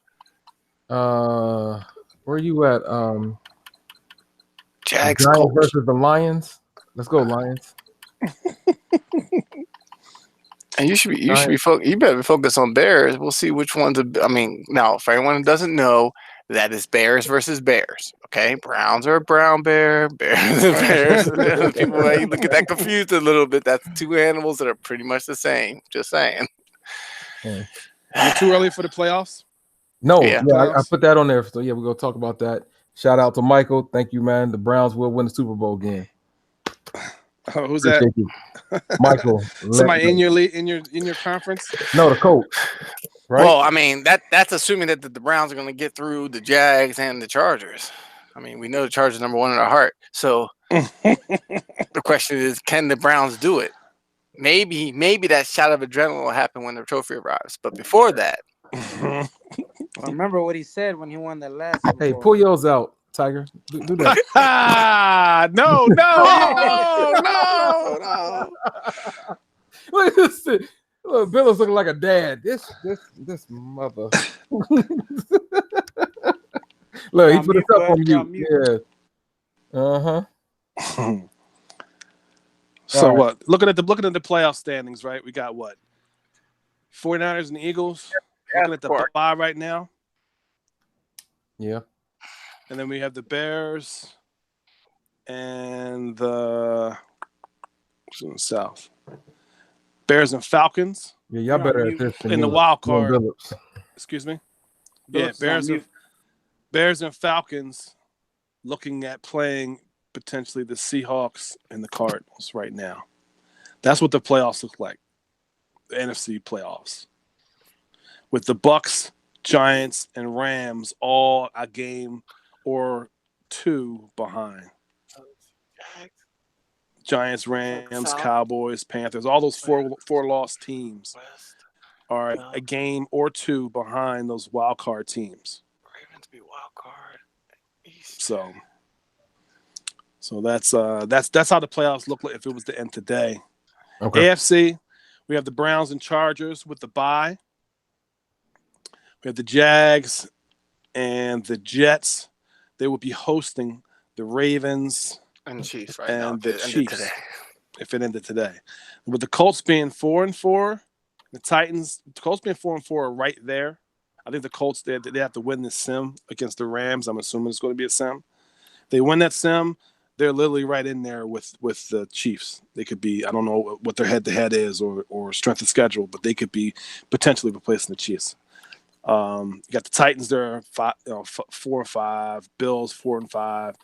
Where you at? Jags, Giants Colts. versus the Lions. Let's go, Lions. And you should be you better focus on Bears. We'll see which ones. I mean, now for anyone who doesn't know, that is Bears versus Bears. Okay, Browns are a brown bear. Bears are bears. People may look at that confused a little bit. That's two animals that are pretty much the same. Just saying. Is it too early for the playoffs? No, Yeah. I put that on there. So yeah, we're gonna talk about that. Shout out to Michael. Thank you, man. The Browns will win the Super Bowl again. Oh, who's that? You. Michael. Somebody in your league, in your conference? No, the Colts. Right? Well, I mean that's assuming that the Browns are going to get through the Jags and the Chargers. I mean, we know the Chargers are number one in our heart. So the question is, can the Browns do it? Maybe that shot of adrenaline will happen when the trophy arrives. But before that, I remember what he said when he won the last Super Hey, Bowl. pull yours out, Tiger. Do that. No. Look at this shit. Look, Bill is looking like a dad. This mother. Look, he put us up on mute. Yeah. So All right. what? Looking at the playoff standings, right? We got what? 49ers and Eagles. Looking at the bye right now. Yeah. And then we have the Bears and the in the South. Bears and Falcons. Yeah, y'all better at this. In the wild card. Billups. Excuse me? Billups Yeah, Bears and Falcons looking at playing potentially the Seahawks and the Cardinals right now. That's what the playoffs look like. The NFC playoffs. With the Bucks, Giants, and Rams all a game or two behind. Giants, Rams, Cowboys, Panthers, all those four lost teams are a game or two behind those wild card teams. Ravens be wild card. So that's how the playoffs look like if it was to end today. Okay. AFC, we have the Browns and Chargers with the bye. We have the Jags and the Jets. They will be hosting the Ravens and Chiefs the Chiefs if it ended today. With the Colts being 4-4, the Titans, the Colts being 4-4 are right there. I think the Colts they have to win this sim against the Rams. I'm assuming it's going to be a sim. They win that sim, they're literally right in there with the Chiefs. They could be, I don't know what their head-to-head is or strength of schedule, but they could be potentially replacing the Chiefs. You got the Titans there, 4-5, Bills 4-5.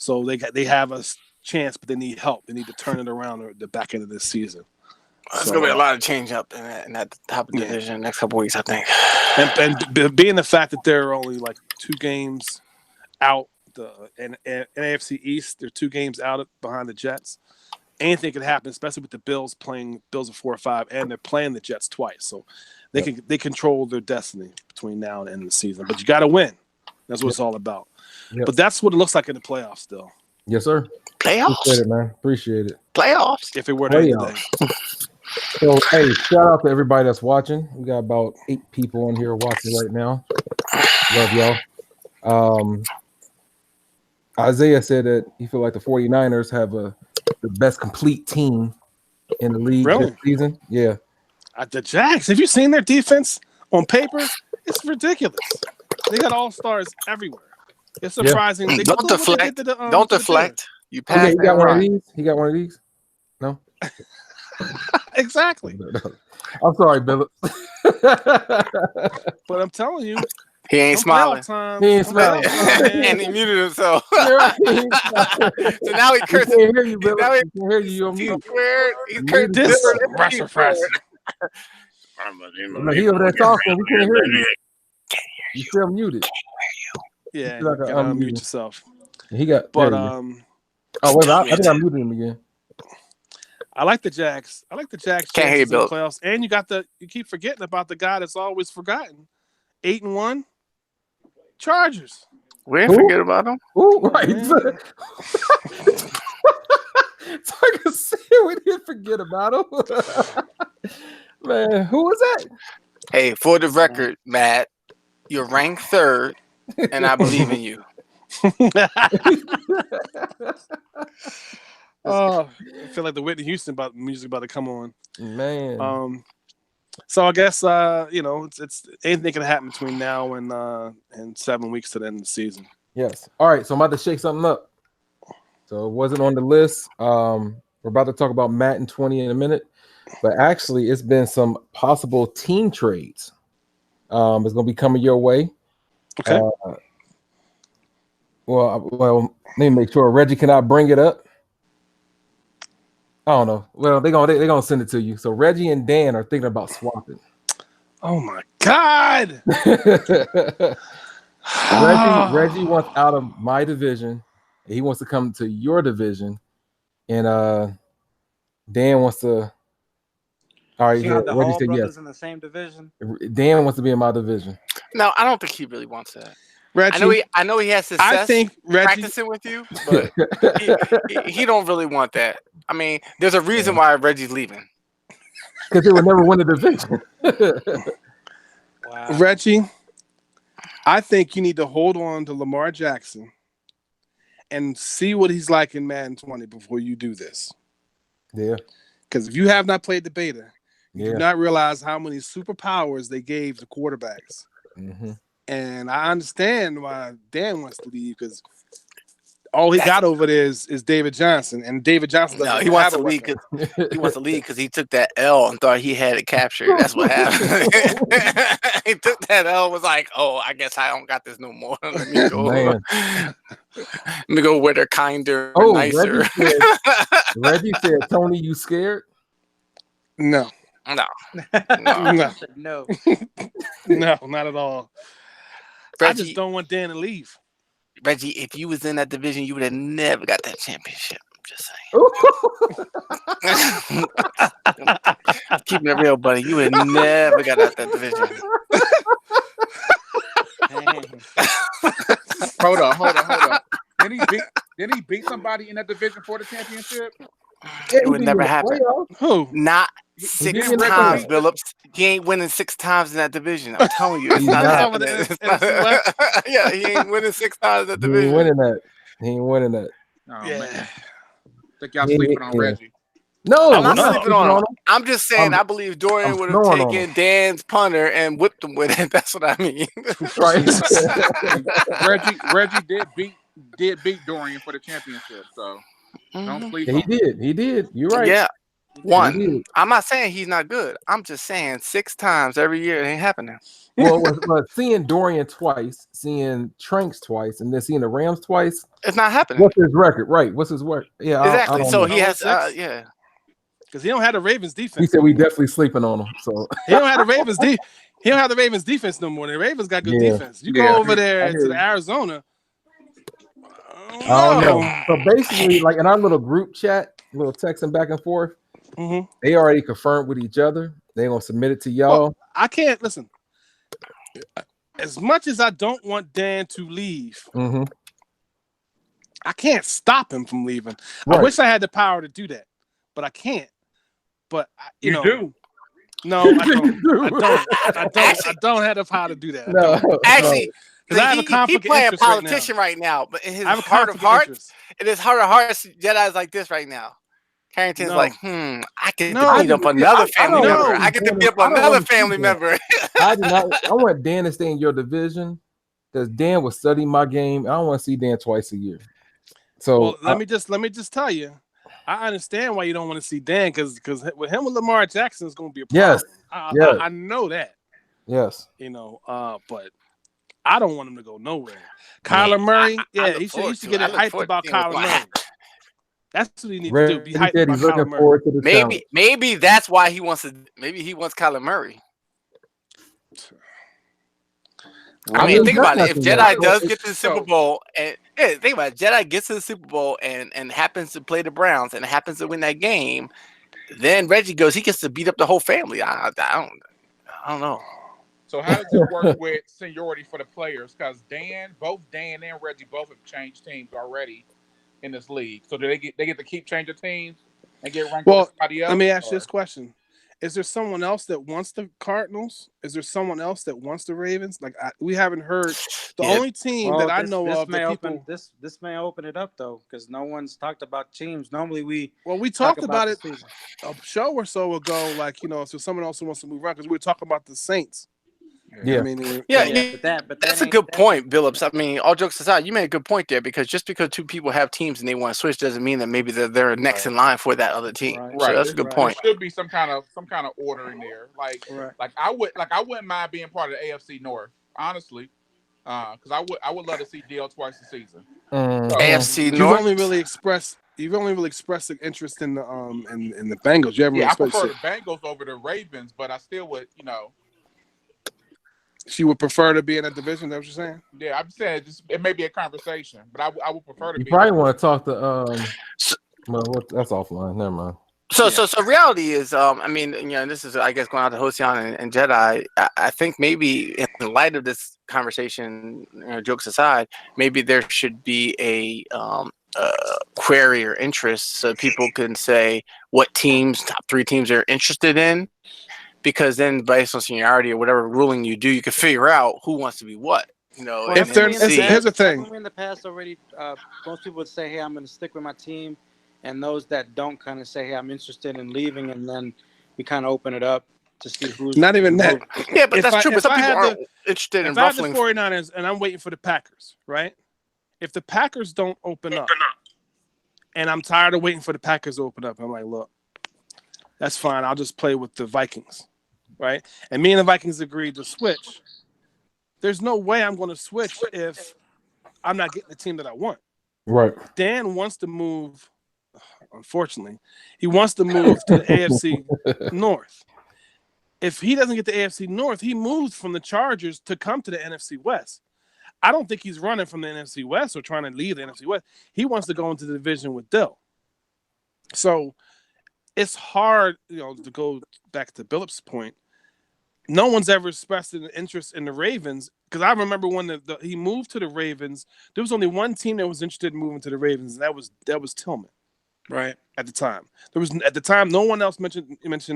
So they have a chance, but they need help. They need to turn it around at the back end of this season. There's going to be a lot of change up in that top of the division in the next couple weeks, I think. And being the fact that they're only like 2 games out, and AFC East, they're 2 games out behind the Jets. Anything could happen, especially with the Bills playing Bills of 4-5, and they're playing the Jets twice. So they control their destiny between now and the end of the season. But you got to win. That's what it's all about. Yep. But that's what it looks like in the playoffs still. Yes, sir. Playoffs? Appreciate it, man. Appreciate it. Playoffs? If it were to today. So, hey, shout out to everybody that's watching. We got about 8 people on here watching right now. Love y'all. Isaiah said that he feel like the 49ers have the best complete team in the league this season. Yeah. The Jags, have you seen their defense on paper? It's ridiculous. They got all-stars everywhere. It's surprising. Yeah. Don't deflect. Don't deflect. You passed. He got one of these? He got one of these? No? Exactly. I'm sorry, Bill. But I'm telling you, he ain't smiling. He ain't smiling. And he muted himself. So now he cursing. He can't hear you, Bill. He can't hear you. You're mute. He's cursing. This Russia press. He over there talking. We can't hear you. You still muted. Yeah, you gotta unmute yourself. He got. But oh wait, I think I muted him again. I like the Jags. I like the Jags. Can't hear you, Bill. Playoffs. And you keep forgetting about the guy that's always forgotten. 8-1 Chargers. We ain't forget about them. Ooh, right. So I can see we didn't forget about him. Man, who was that? Hey, for the record, Matt, you're ranked 3rd, and I believe in you. Oh, I feel like the Whitney Houston music about to come on. Man. So I guess it's anything can happen between now and 7 weeks to the end of the season. Yes. All right. So I'm about to shake something up. So it wasn't on the list. We're about to talk about Madden 20 in a minute, but actually, it's been some possible team trades. It's going to be coming your way. Okay. Well, let me make sure Reggie cannot bring it up. I don't know. Well, they're gonna send it to you. So Reggie and Dan are thinking about swapping. Oh my God! Reggie wants out of my division. And he wants to come to your division, and Dan wants to. All right, You have the Reggie Hall said brothers yes. in the same division. Dan wants to be in my division. No, I don't think he really wants that. Reggie, I know he has success I think Reggie practicing with you, but he don't really want that. I mean, there's a reason why Reggie's leaving. Because they would never win the division. Wow. Reggie, I think you need to hold on to Lamar Jackson and see what he's like in Madden 20 before you do this. Yeah. Because if you have not played the beta, you do not realize how many superpowers they gave the quarterbacks. Mm-hmm. And I understand why Dan wants to leave because all he got over there is David Johnson, and David Johnson doesn't he wants have to a leave weapon. because he wants to leave because he took that L and thought he had it captured. That's what happened. He took that L and was like, "Oh, I guess I don't got this no more. Let me go. Man. Let me go where they're kinder, Oh, nicer." Reggie said, "Tony, you scared?" No. No. No. No. No, not at all. Reggie, I just don't want Dan to leave. Reggie, if you was in that division, you would have never got that championship. I'm just saying. Keeping it real, buddy. You would never got out that division. Hold on. Didn't he beat somebody in that division for the championship? It would never happen. Who? Not 6 didn't times, win. Billups. He ain't winning 6 times in that division. I'm telling you, it's He's not not. happening. Yeah, he ain't winning 6 times in that division. He ain't winning that. Oh, Yeah. man. Think y'all sleeping on Reggie. No, I'm not we're sleeping on him. him. I'm just saying I believe Dorian would have snoring on taken Dan's punter and whipped him with it. That's what I mean. Right. Reggie did beat Dorian for the championship, so don't sleep Yeah, on him. He did. You're right. Yeah. He One. did. I'm not saying he's not good. I'm just saying 6 times every year it ain't happening. Well, but seeing Dorian twice, seeing Tranks twice, and then seeing the Rams twice, It's not happening. what's his record? Right. What's his record? Yeah, Exactly. So he has, 0-6? yeah. Because he don't have the Ravens defense. He said we definitely sleeping on him. So He don't have the Ravens He don't have the Ravens defense no more. The Ravens got good defense. You go over there to the Arizona. I don't know. So basically, like in our little group chat, little texting back and forth, they already confirmed with each other. They're gonna submit it to y'all. Well, I can't listen. As much as I don't want Dan to leave, I can't stop him from leaving. Right. I wish I had the power to do that, but I can't. But you know, do. No, I don't. I don't have the power to do that. No, actually, because I have a conflict he playing of interest politician right now, but in his I have a heart of conflict hearts, in his heart of hearts, Jedi's like this right now. Carrington's like, I get to beat up another family member. I get to beat up another family member. I do not. I want Dan to stay in your division because Dan will study my game. I don't want to see Dan twice a year. So let me just tell you, I understand why you don't want to see Dan because with him with Lamar Jackson is going to be a problem. Yes, I know that. Yes, you know, but I don't want him to go nowhere. Kyler Murray, he should get hyped about Kyler Murray. That's what he needs to do. Be hyped about Kyler Murray. Maybe that's why he wants to. Maybe he wants Kyler Murray. I mean, think about it. If Jedi does get to the Super Bowl, and think about it, Jedi gets to the Super Bowl and happens to play the Browns and happens to win that game, then Reggie goes. He gets to beat up the whole family. I don't know. So how does it work with seniority for the players? Because both Dan and Reggie both have changed teams already. in this league. So do they get to keep changing teams and get ranked over Well, somebody else? let me ask you or- this question: is there someone else that wants the Cardinals? Is there someone else that wants the Ravens? Like we haven't heard. The Yeah. only team that I know of may that open people. this may open it up though, because no one's talked about teams. Normally we We talk talked about the it season. a show or so ago. Like if there's someone else who wants to move around, because we were talking about the Saints. Yeah. I mean, Yeah, but that's a ain't- good that- point, Billups. I mean, all jokes aside, you made a good point there because just because two people have teams and they want to switch doesn't mean that maybe they're next in line for that other team. Right. So that's a There- good There point. should be some kind of order in there. Like Right. I wouldn't mind being part of the AFC North, honestly, because I would love to see DL twice a season. AFC you've North. only really expressed the interest in the in the Bengals. You haven't Yeah, I really prefer expressed the Bengals over the Ravens, but I still would, she would prefer to be in that division. Is that what you're saying? Yeah, I'm saying it may be a conversation, but I would prefer to You be. probably want to talk to So- that's offline. Never mind. So reality is, I mean, this is, I guess, going out to Hosian and Jedi. I think maybe in light of this conversation, jokes aside, maybe there should be a query or interest so people can say what top 3 teams they're interested in, because then based on seniority or whatever ruling you do, you can figure out who wants to be what. If they're- here's the thing. Haven't we in the past already, most people would say, "Hey, I'm going to stick with my team," and those that don't kind of say, "Hey, I'm interested in leaving," and then we kind of open it up to see who's Not even that. Yeah, but that's true. But some I people had aren't interested in if I had the ruffling. 49ers and I'm waiting for the Packers, right? If the Packers don't open up, and I'm tired of waiting for the Packers to open up, I'm like, look, that's fine. I'll just play with the Vikings, right? And me and the Vikings agreed to switch. There's no way I'm going to switch if I'm not getting the team that I want. Right. Dan wants to move. Unfortunately, he wants to move to the AFC North. If he doesn't get the AFC North, he moves from the Chargers to come to the NFC West. I don't think he's running from the NFC West or trying to leave the NFC West. He wants to go into the division with Dill. So it's hard, to go back to Billups' point. No one's ever expressed an interest in the Ravens, because I remember when he moved to the Ravens, there was only one team that was interested in moving to the Ravens, and that was Tillman. Right. At the time, no one else mentioned interest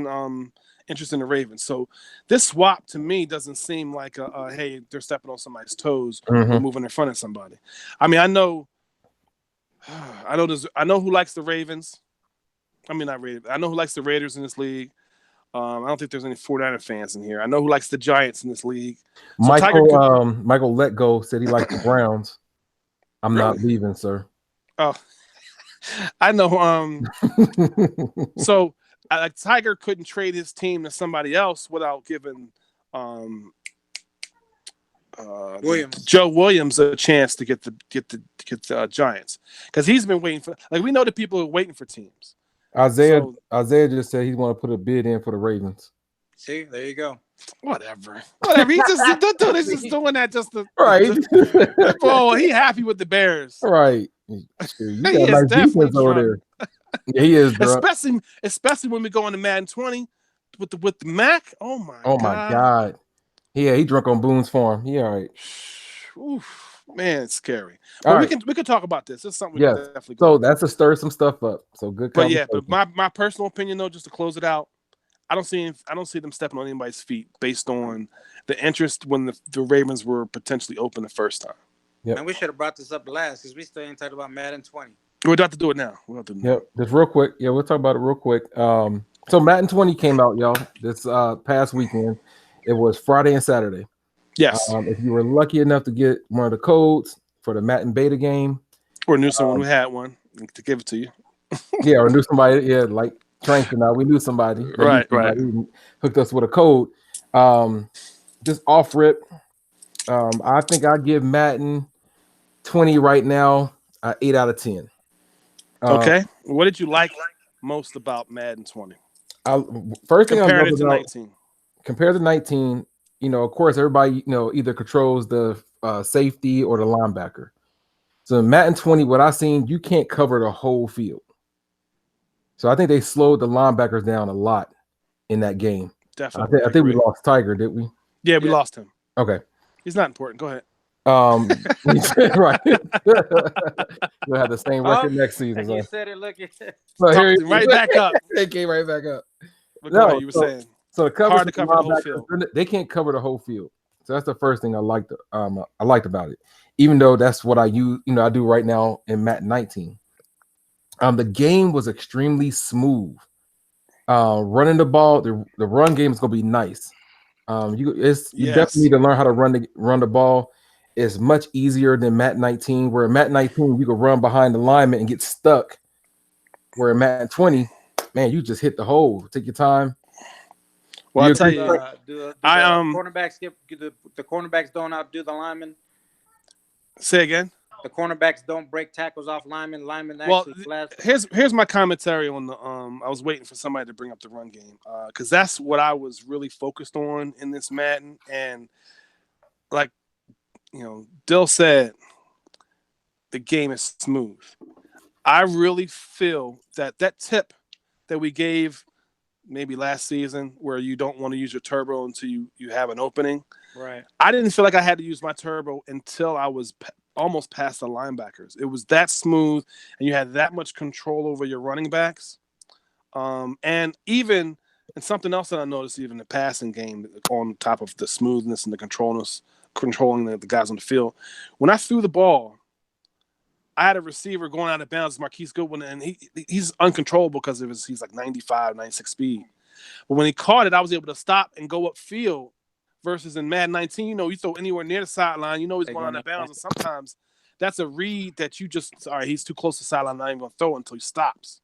in the Ravens. So this swap to me doesn't seem like hey, they're stepping on somebody's toes or moving in front of somebody. I mean, I know who likes the Ravens. I mean, not Ravens. I know who likes the Raiders in this league. I don't think there's any 49er fans in here. I know who likes the Giants in this league. So Michael Let Go said he liked the Browns. I'm not leaving, sir. Oh, I know. So Tiger couldn't trade his team to somebody else without giving Joe Williams a chance to get the Giants, because he's been waiting for. Like, we know the people are waiting for teams. Isaiah just said he's going to put a bid in for the Ravens. See, there you go. Whatever. He just dude is just doing that just to Right. bro. He happy with the Bears. Right. You got He a is nice definitely defense over drunk. there. Yeah, he is drunk. Especially when we go into Madden 20 with the Mac. Oh my God. Yeah, he drunk on Boone's Farm. He all right. Oof, man, it's scary. But we can talk about this. It's something we can definitely go. So that's to stir some stuff up. So good. But yeah, but my personal opinion though, just to close it out, I don't see them stepping on anybody's feet based on the interest when the Ravens were potentially open the first time. Yep. And we should have brought this up last, because we still ain't talked about Madden 20. We're about to do it now. Yep, just real quick. Yeah, we'll talk about it real quick. So Madden 20 came out, y'all, this past weekend. It was Friday and Saturday. Yes. If you were lucky enough to get one of the codes for the Madden beta game, or knew someone who had one to give it to you. Yeah, or knew somebody. Yeah, like Trank and I, we knew somebody. Right. Who hooked us with a code. Just off rip. I think I give Madden 20 right now 8 out of 10. Okay. What did you like most about Madden 20? First thing compared I love to about 19. Compared to 19, of course, everybody either controls the safety or the linebacker. So in Madden 20, what I've seen, you can't cover the whole field. So I think they slowed the linebackers down a lot in that game. Definitely. I think we lost Tiger, did we? Yeah, we lost him. Okay. He's not important. Go ahead. Right. We'll have the same record next season. And you said it. Look, So here Right back up. They came right back up. But go ahead, you were saying. So the coverage Hard to cover the whole field. They can't cover the whole field. So that's the first thing I liked about it. Even though that's what I use, I do right now in Madden 19. The game was extremely smooth. Running the ball, the run game is gonna be nice. You definitely need to learn how to run the ball. It's much easier than Madden 19, where Madden 19 you can run behind the lineman and get stuck. Where in Madden 20, man, you just hit the hole. Take your time. Well, I'll tell you, the cornerbacks the cornerbacks don't outdo the linemen. Say again. The cornerbacks don't break tackles off linemen. Linemen actually flash. Here's my commentary on the. I was waiting for somebody to bring up the run game because that's what I was really focused on in this Madden, and like Dill said, the game is smooth. I really feel that tip that we gave maybe last season, where you don't want to use your turbo until you have an opening. Right. I didn't feel like I had to use my turbo until I was almost past the linebackers. It was that smooth, and you had that much control over your running backs. And something else that I noticed, even the passing game, on top of the smoothness and the controlling the guys on the field. When I threw the ball, I had a receiver going out of bounds, Marquise Goodwin, and he's uncontrollable because he's like 95, 96 speed. But when he caught it, I was able to stop and go upfield. Versus in Madden 19, you throw anywhere near the sideline, he's going out of bounds. And sometimes that's a read that you just, all right, he's too close to the sideline, I'm not even going to throw until he stops.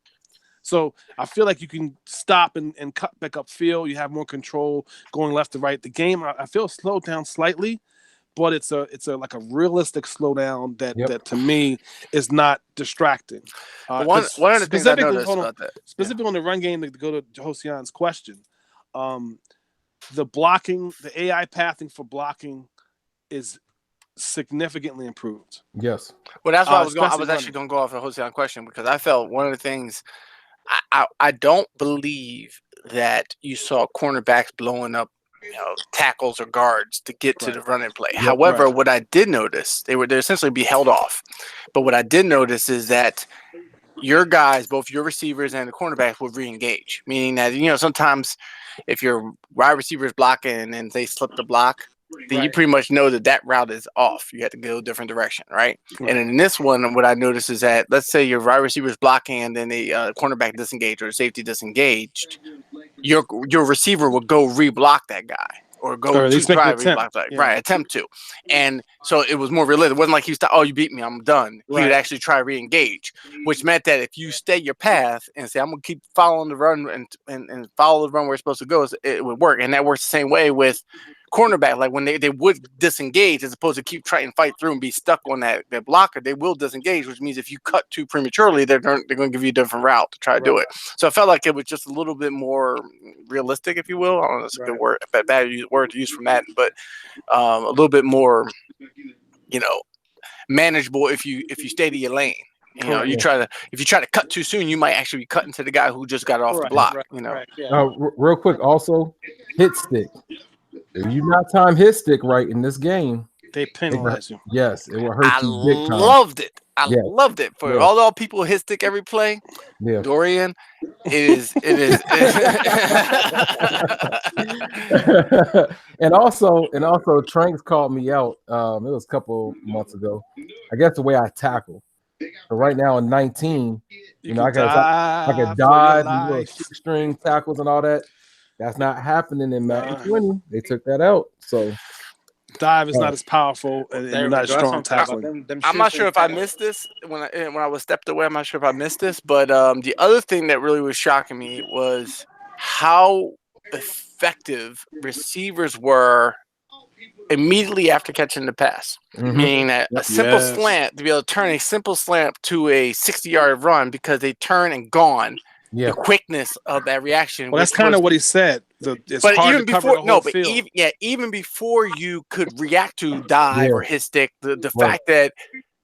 So I feel like you can stop and cut back upfield. You have more control going left to right. The game, I feel, slowed down slightly, but it's a like a realistic slowdown that to me is not distracting. One of the things I noticed about that, specifically on the run game, to go to Josian's question, the blocking, the AI pathing for blocking is significantly improved. Yes. Well, that's what I was actually going to go off the Josian question, because I felt one of the things I don't believe that you saw cornerbacks blowing up tackles or guards to get to the running play. Yep, However, what I did notice, they essentially be held off. But what I did notice is that your guys, both your receivers and the cornerbacks, will re-engage. Meaning that, sometimes if your wide receiver is blocking and then they slip the block, then you pretty much know that route is off. You have to go a different direction, right? And in this one, what I noticed is that, let's say your wide receiver is blocking and then the cornerback disengaged or the safety disengaged, your receiver will go re-block that guy. Or go to try reblock that. Right, attempt to. And so it was more realistic. It wasn't like he was you beat me, I'm done. He would actually try re-engage, which meant that if you stay your path and say, I'm going to keep following the run and follow the run where it's supposed to go, it would work. And that works the same way with cornerback. Like when they would disengage, as opposed to keep trying to fight through and be stuck on that blocker, they will disengage, which means if you cut too prematurely, they're going to give you a different route to try to do it. So I felt like it was just a little bit more realistic, if you will. I don't know if it's a good word, bad word to use for Madden, but a little bit more, manageable if you stay to your lane. If you try to cut too soon, you might actually be cutting to the guy who just got off the block. Real quick, also hit stick. If you not time his stick right in this game, they penalize you. Yes, it will hurt you big time. Loved it. I loved it. For all people hit stick every play, Dorian, it is. and also Tranks called me out. It was a couple months ago. I guess the way I tackle. So right now in 19, I can dive and little shoestring tackles and all that. That's not happening in Madden 20. They took that out. So dive is not as powerful and you're not as strong tackling. I'm not sure if I missed this when I was stepped away. I'm not sure if I missed this, but the other thing that really was shocking me was how effective receivers were immediately after catching the pass. Meaning that a simple slant, to be able to turn a simple slant to a 60-yard run because they turn and gone. The quickness of that reaction. Well, that's kind of what he said. It's hard to cover the whole field. Even before you could react to dive or hit stick, the fact that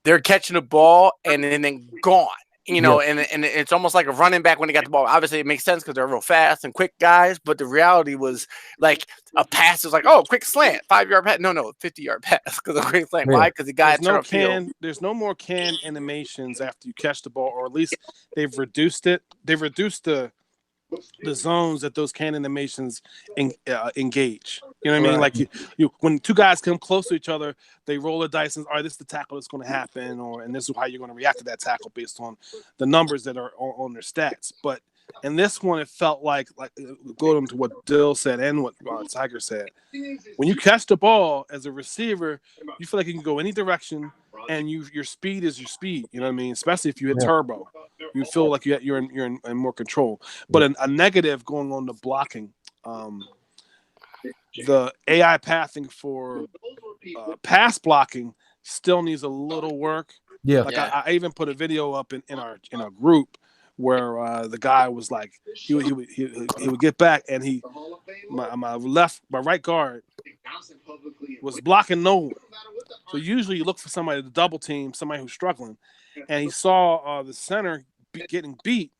they're catching the ball and then gone. you know, and it's almost like a running back when they got the ball. Obviously, it makes sense because they're real fast and quick guys. But the reality was like a pass is like, oh, quick slant, 5-yard pass. No, 50-yard pass because of a quick slant. Yeah. Why? Because the guy turned upfield. There's no more canned animations after you catch the ball, or at least they've reduced it. They've reduced the zones that those can animations engage. You know what I mean? Like you when two guys come close to each other, they roll the dice and all right, this is the tackle that's going to happen, and this is how you're going to react to that tackle based on the numbers that are on their stats. But in this one, it felt like going to what Dill said and what Tiger said. When you catch the ball as a receiver, you feel like you can go any direction, and your speed is your speed. You know what I mean? Especially if you hit turbo, you feel like you're in more control. But a negative going on the blocking, the AI pathing for pass blocking still needs a little work. Yeah. Like I even put a video up in our group where the guy was like he would get back and my right guard was blocking no one. So usually you look for somebody to double team, somebody who's struggling, and he saw the center getting beat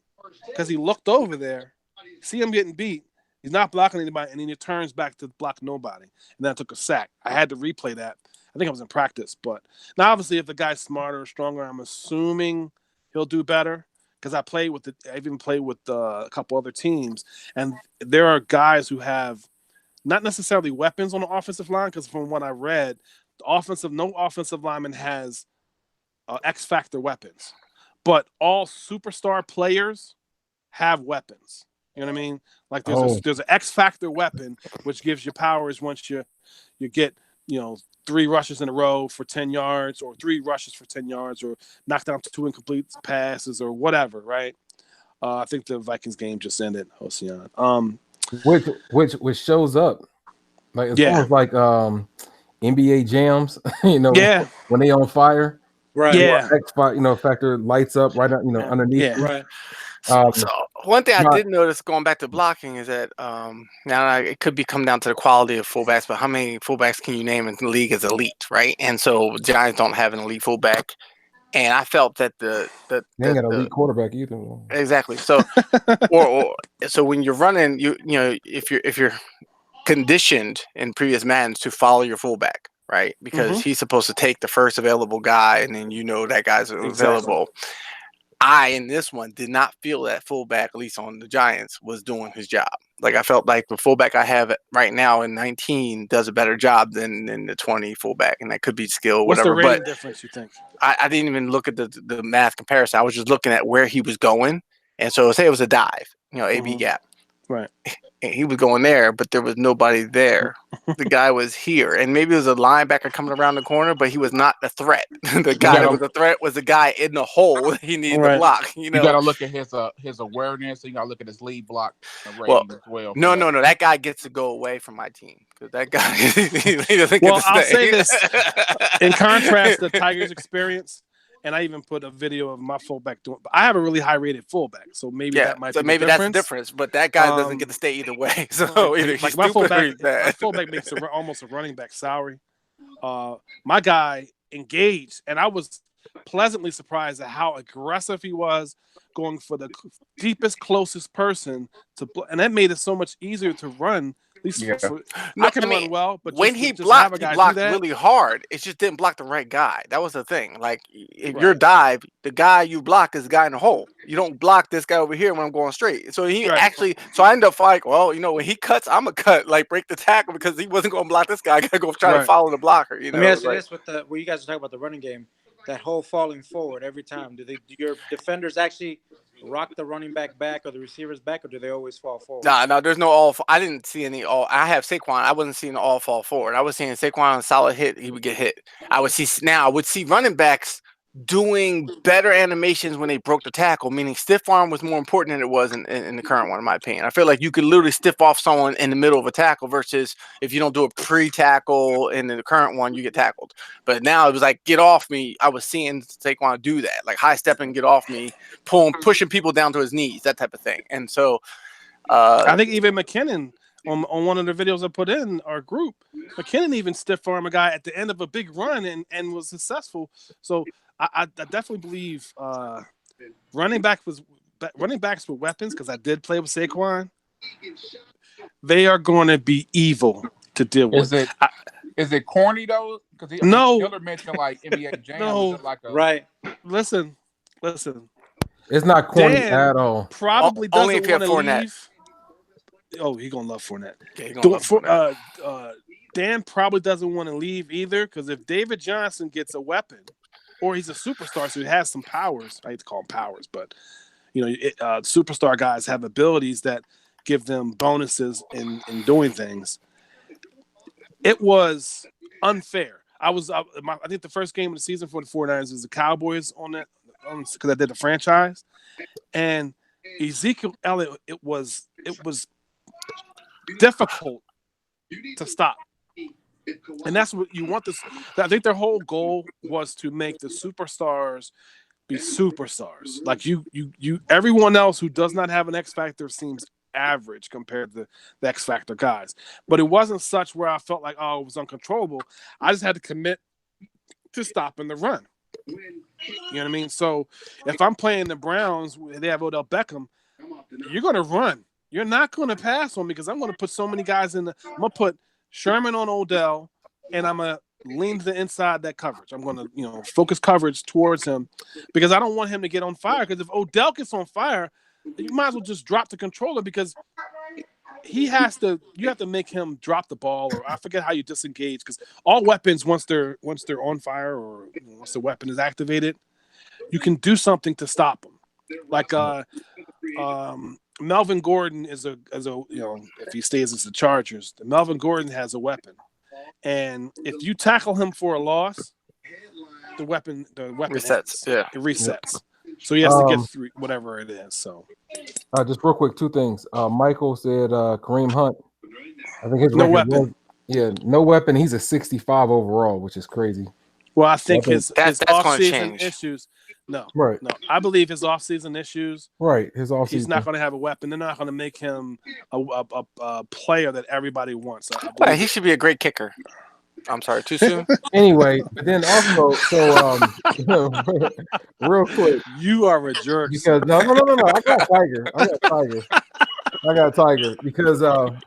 because he looked over there, see him getting beat. He's not blocking anybody, and then he turns back to block nobody, and then I took a sack. I had to replay that. I think I was in practice, but now obviously if the guy's smarter or stronger, I'm assuming he'll do better. Because I even played with a couple other teams, and there are guys who have not necessarily weapons on the offensive line. Because from what I read, no offensive lineman has X factor weapons, but all superstar players have weapons. You know what I mean? Like there's an X factor weapon which gives you powers once you get 3 rushes in a row for 10 yards or 3 rushes for 10 yards or knock down 2 incomplete passes or whatever, right? I think the Vikings game just ended, Ocean. Which shows up. Like it's almost like NBA jams, when they on fire. Right. Yeah. X factor lights up right underneath. Yeah. Right. So one thing I did notice going back to blocking is that now it could be come down to the quality of fullbacks, but how many fullbacks can you name in the league as elite, right? And so Giants don't have an elite fullback, and I felt that they ain't got an elite quarterback either. Exactly. So so when you're running, if you're conditioned in previous Maddens to follow your fullback, right? Because he's supposed to take the first available guy, and then that guy's available. In this one, did not feel that fullback, at least on the Giants, was doing his job. Like I felt like the fullback I have right now in 19 does a better job than the 20 fullback, and that could be skill, whatever. What's the rating difference you think? I didn't even look at the math comparison. I was just looking at where he was going, and so say it was a dive, AB gap. Right. He was going there, but there was nobody there. The guy was here, and maybe it was a linebacker coming around the corner, but he was not the threat. The guy that was the threat was the guy in the hole he needed to block. You got to look at his awareness, and you got to look at his lead block rating as well. No, that guy gets to go away from my team because that guy he doesn't get to stay. I'll say this in contrast to Tiger's experience. And I even put a video of my fullback doing. But I have a really high rated fullback, so maybe that might. So be maybe the that's the difference. But that guy doesn't get to stay either way. So either he's my stupid or he's bad. My fullback makes almost a running back salary. My guy engaged, and I was pleasantly surprised at how aggressive he was, going for the deepest, closest person to, and that made it so much easier to run. At least I can run well, but when he blocked really hard. It just didn't block the right guy. That was the thing. Like if your dive, the guy you block is the guy in the hole. You don't block this guy over here when I'm going straight. So he actually. So I ended up like, when he cuts, I'm a cut, like break the tackle because he wasn't going to block this guy. I got to go try to follow the blocker. Let me ask you this: with what you guys are talking about the running game, that whole falling forward every time. Do your defenders actually rock the running back or the receivers back, or do they always fall forward? No, there's no all. I didn't see any all. I have Saquon. I wasn't seeing all fall forward. I was seeing Saquon on a solid hit. He would get hit. I would see running backs doing better animations when they broke the tackle, meaning stiff arm was more important than it was in the current one, in my opinion. I feel like you could literally stiff off someone in the middle of a tackle versus if you don't do a pre-tackle in the current one, you get tackled. But now it was like, get off me. I was seeing Saquon do that, like high stepping, get off me, pushing people down to his knees, that type of thing. And so I think even McKinnon on one of the videos I put in our group, McKinnon even stiff arm a guy at the end of a big run and was successful. So I definitely believe running backs with weapons, because I did play with Saquon, they are going to be evil to deal with. Is it corny though? Because No. Miller mentioned like NBA Jam. No. Is it like a Right. Listen. It's not corny Dan at all. probably Only if doesn't you have want to Fournette. leave. Oh, he's gonna love Fournette. Yeah, he gonna love Fournette. Dan probably doesn't want to leave either, because if David Johnson gets a weapon, or he's a superstar, so he has some powers. I hate to call them powers, but superstar guys have abilities that give them bonuses in doing things. It was unfair. I think the first game of the season for the 49ers was the Cowboys on that, because I did the franchise, and Ezekiel Elliott. It was difficult to stop, and that's what you want. I think their whole goal was to make the superstars be superstars. Like you, everyone else who does not have an X factor seems average compared to the X factor guys. But it wasn't such where I felt like, oh, it was uncontrollable. I just had to commit to stopping the run. You know what I mean? So if I'm playing the Browns, they have Odell Beckham, you're going to run. You're not going to pass on me, because I'm going to put so many guys in. I'm going to put Sherman on Odell, and I'm going to lean to the inside that coverage. I'm going to, focus coverage towards him, because I don't want him to get on fire. Because if Odell gets on fire, you might as well just drop the controller, because you have to make him drop the ball, or I forget how you disengage, because all weapons, once they're on fire, or once the weapon is activated, you can do something to stop them. Like Melvin Gordon is if he stays as the Chargers, Melvin Gordon has a weapon, and if you tackle him for a loss, the weapon resets. ends. Yeah, it resets. So he has to get through whatever it is. So, just real quick, two things. Michael said Kareem Hunt. I think his no record weapon. No weapon. He's a 65 overall, which is crazy. Well, I think his that's off-season issues. No, right. No, I believe his off-season issues. Right, his off-season. He's not going to have a weapon. They're not going to make him a player that everybody wants. He should be a great kicker. I'm sorry, too soon. Anyway, but then also, real quick, you are a jerk. Because no, I got Tiger because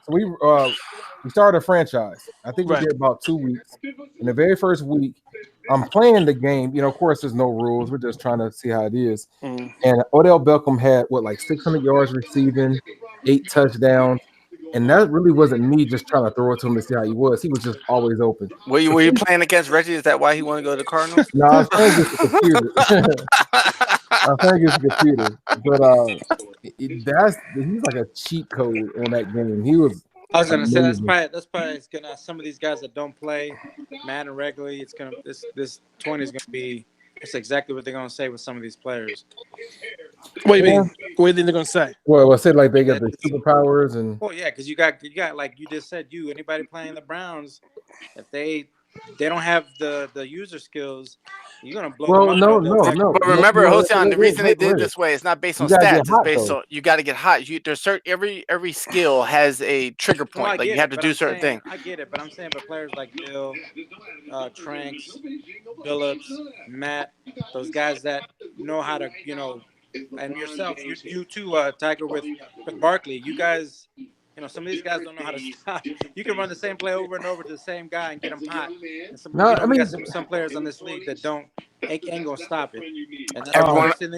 we started a franchise. I think we did about 2 weeks. In the very first week, I'm playing the game. Of course, there's no rules. We're just trying to see how it is. Mm. And Odell Beckham had 600 yards receiving, 8 touchdowns. And that really wasn't me just trying to throw it to him to see how he was. He was just always open. Were you playing against Reggie? Is that why he wanted to go to the Cardinals? No, I was playing against the computer. But he's like a cheat code on that game. He was. I was gonna say that's probably gonna, some of these guys that don't play Madden regularly. It's gonna this 20 is gonna be. It's exactly what they're gonna say with some of these players. What do you mean? What do you think they're gonna say? Well, I said like they got the superpowers and. Well, yeah, because you got like you just said, anybody playing the Browns, if they don't have the user skills, you're gonna blow them up. No. But remember, Hossein, the reason they did it this way, it's not based on stats. It's based on you got to get hot. There's every skill has a trigger point. You have to do certain things. I get it, but I'm saying for players like Bill, Tranks, Phillips, Matt, those guys that know how to, and yourself, you too, Tiger, with Barkley, you guys. Some of these guys don't know how to stop. You can run the same play over and over to the same guy and get him hot. And we got some players on this league that ain't gonna stop it. And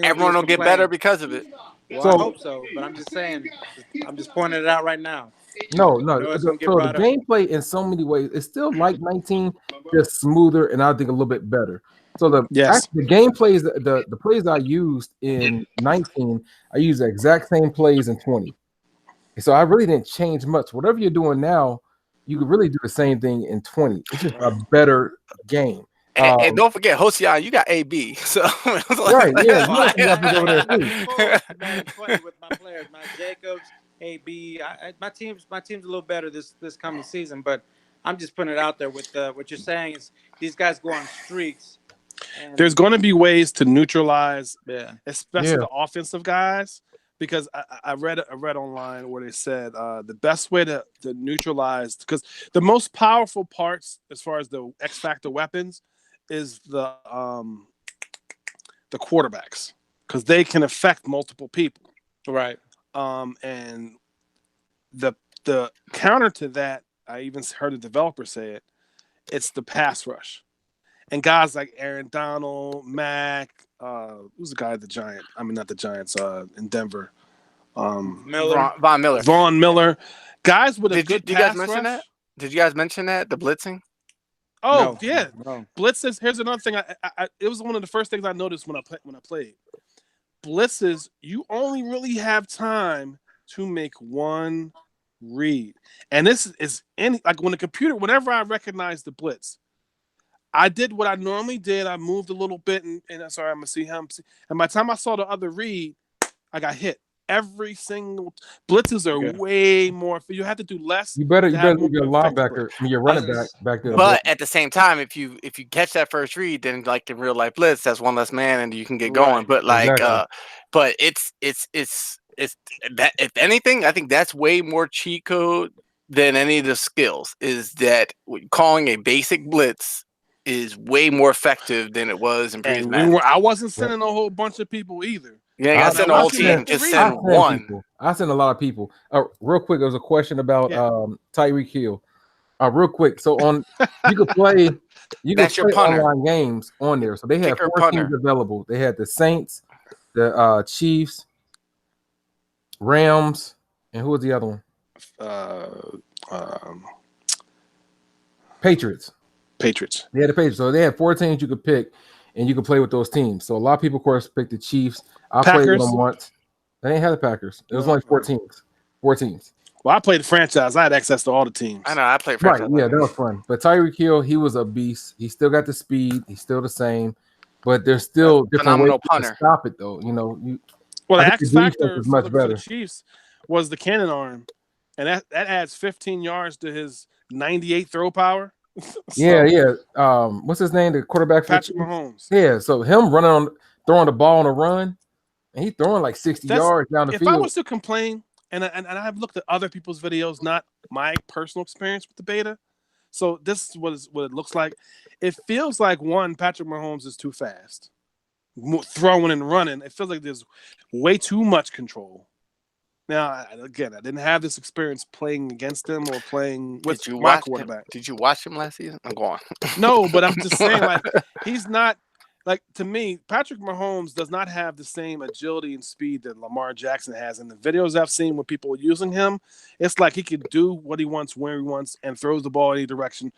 everyone will get better because of it. Well, I hope so, but I'm just saying. I'm just pointing it out right now. No. So the gameplay in so many ways it's still like 19, just smoother and I think a little bit better. So the gameplays, the plays I used in 19, I used the exact same plays in 20. So I really didn't change much. Whatever you're doing now, you could really do the same thing in 20. It's just a better game. And don't forget, Hossein, you got AB. So right, yeah. With my players, my Jacobs, AB. My team's a little better this coming season, but I'm just putting it out there with what you're saying is these guys go on streaks. There's going to be ways to neutralize, especially the offensive guys. Because I read online where they said the best way to neutralize, because the most powerful parts as far as the X factor weapons is the quarterbacks. because they can affect multiple people. Right. And the counter to that, I even heard a developer say it. It's the pass rush, and guys like Aaron Donald, Mack, who's the guy at the Giant? I mean, not the Giants. In Denver, Miller. Von Miller. Vaughn Miller, guys with a Did good you guys pass mention rush. that? Did you guys mention that the blitzing? Oh No. yeah, No. blitzes. Here's another thing. It was one of the first things I noticed when I played. Blitzes, you only really have time to make one read, and this is like when the computer. Whenever I recognize the blitz, I did what I normally did. I moved a little bit, and sorry, I'm gonna see him. And by the time I saw the other read, I got hit. Every single blitzes are way more. You have to do less. You better have leave your more effective linebacker, I mean, your running back there. But at the same time, if you catch that first read, then like in real life blitz, that's one less man, and you can get going. Right. But like, Exactly. but it's that if anything, I think that's way more cheat code than any of the skills. Is that calling a basic blitz is way more effective than it was in previous And matches. I wasn't sending a whole bunch of people either. You ain't gotta I- send the whole once you team, make the just read- send one. People. I send a lot of people. Real quick, there was a question about Yeah. Tyreek Hill. Real quick, so on you could play That's your punter. online games on there. So they had Kicker, 4 punter. teams available. They had the Saints, the Chiefs, Rams, and who was the other one? Patriots. Patriots. They had the Patriots. So they had 4 teams you could pick, and you could play with those teams. So a lot of people, of course, picked the Chiefs. I played with Packers? them once. They didn't have the Packers. It was only 4 teams. 4 teams. Well, I played the franchise. I had access to all the teams. I know I played Right, franchise. yeah, that was fun. But Tyreek Hill, he was a beast. He still got the speed. He's still the same. But there's still different phenomenal ways to punter. stop it, though. You know, Well, I the think X the defense factor is much for better. the Chiefs was the cannon arm, and that adds 15 yards to his 98 throw power. Yeah. What's his name? The quarterback for the Patrick Chiefs? Mahomes. Yeah, so him throwing the ball on a run, and he's throwing like 60 yards down the If field. I was to complain, and I've looked at other people's videos, not my personal experience with the beta. So this is what it looks like. It feels like Patrick Mahomes is too fast, throwing and running. It feels like there's way too much control. Now, again, I didn't have this experience playing against him or playing with my quarterback. Did you watch him last season? I'm going. No, but I'm just saying, like, he's not. Like, to me, Patrick Mahomes does not have the same agility and speed that Lamar Jackson has. In the videos I've seen when people are using him, it's like he can do what he wants, where he wants, and throws the ball any direction,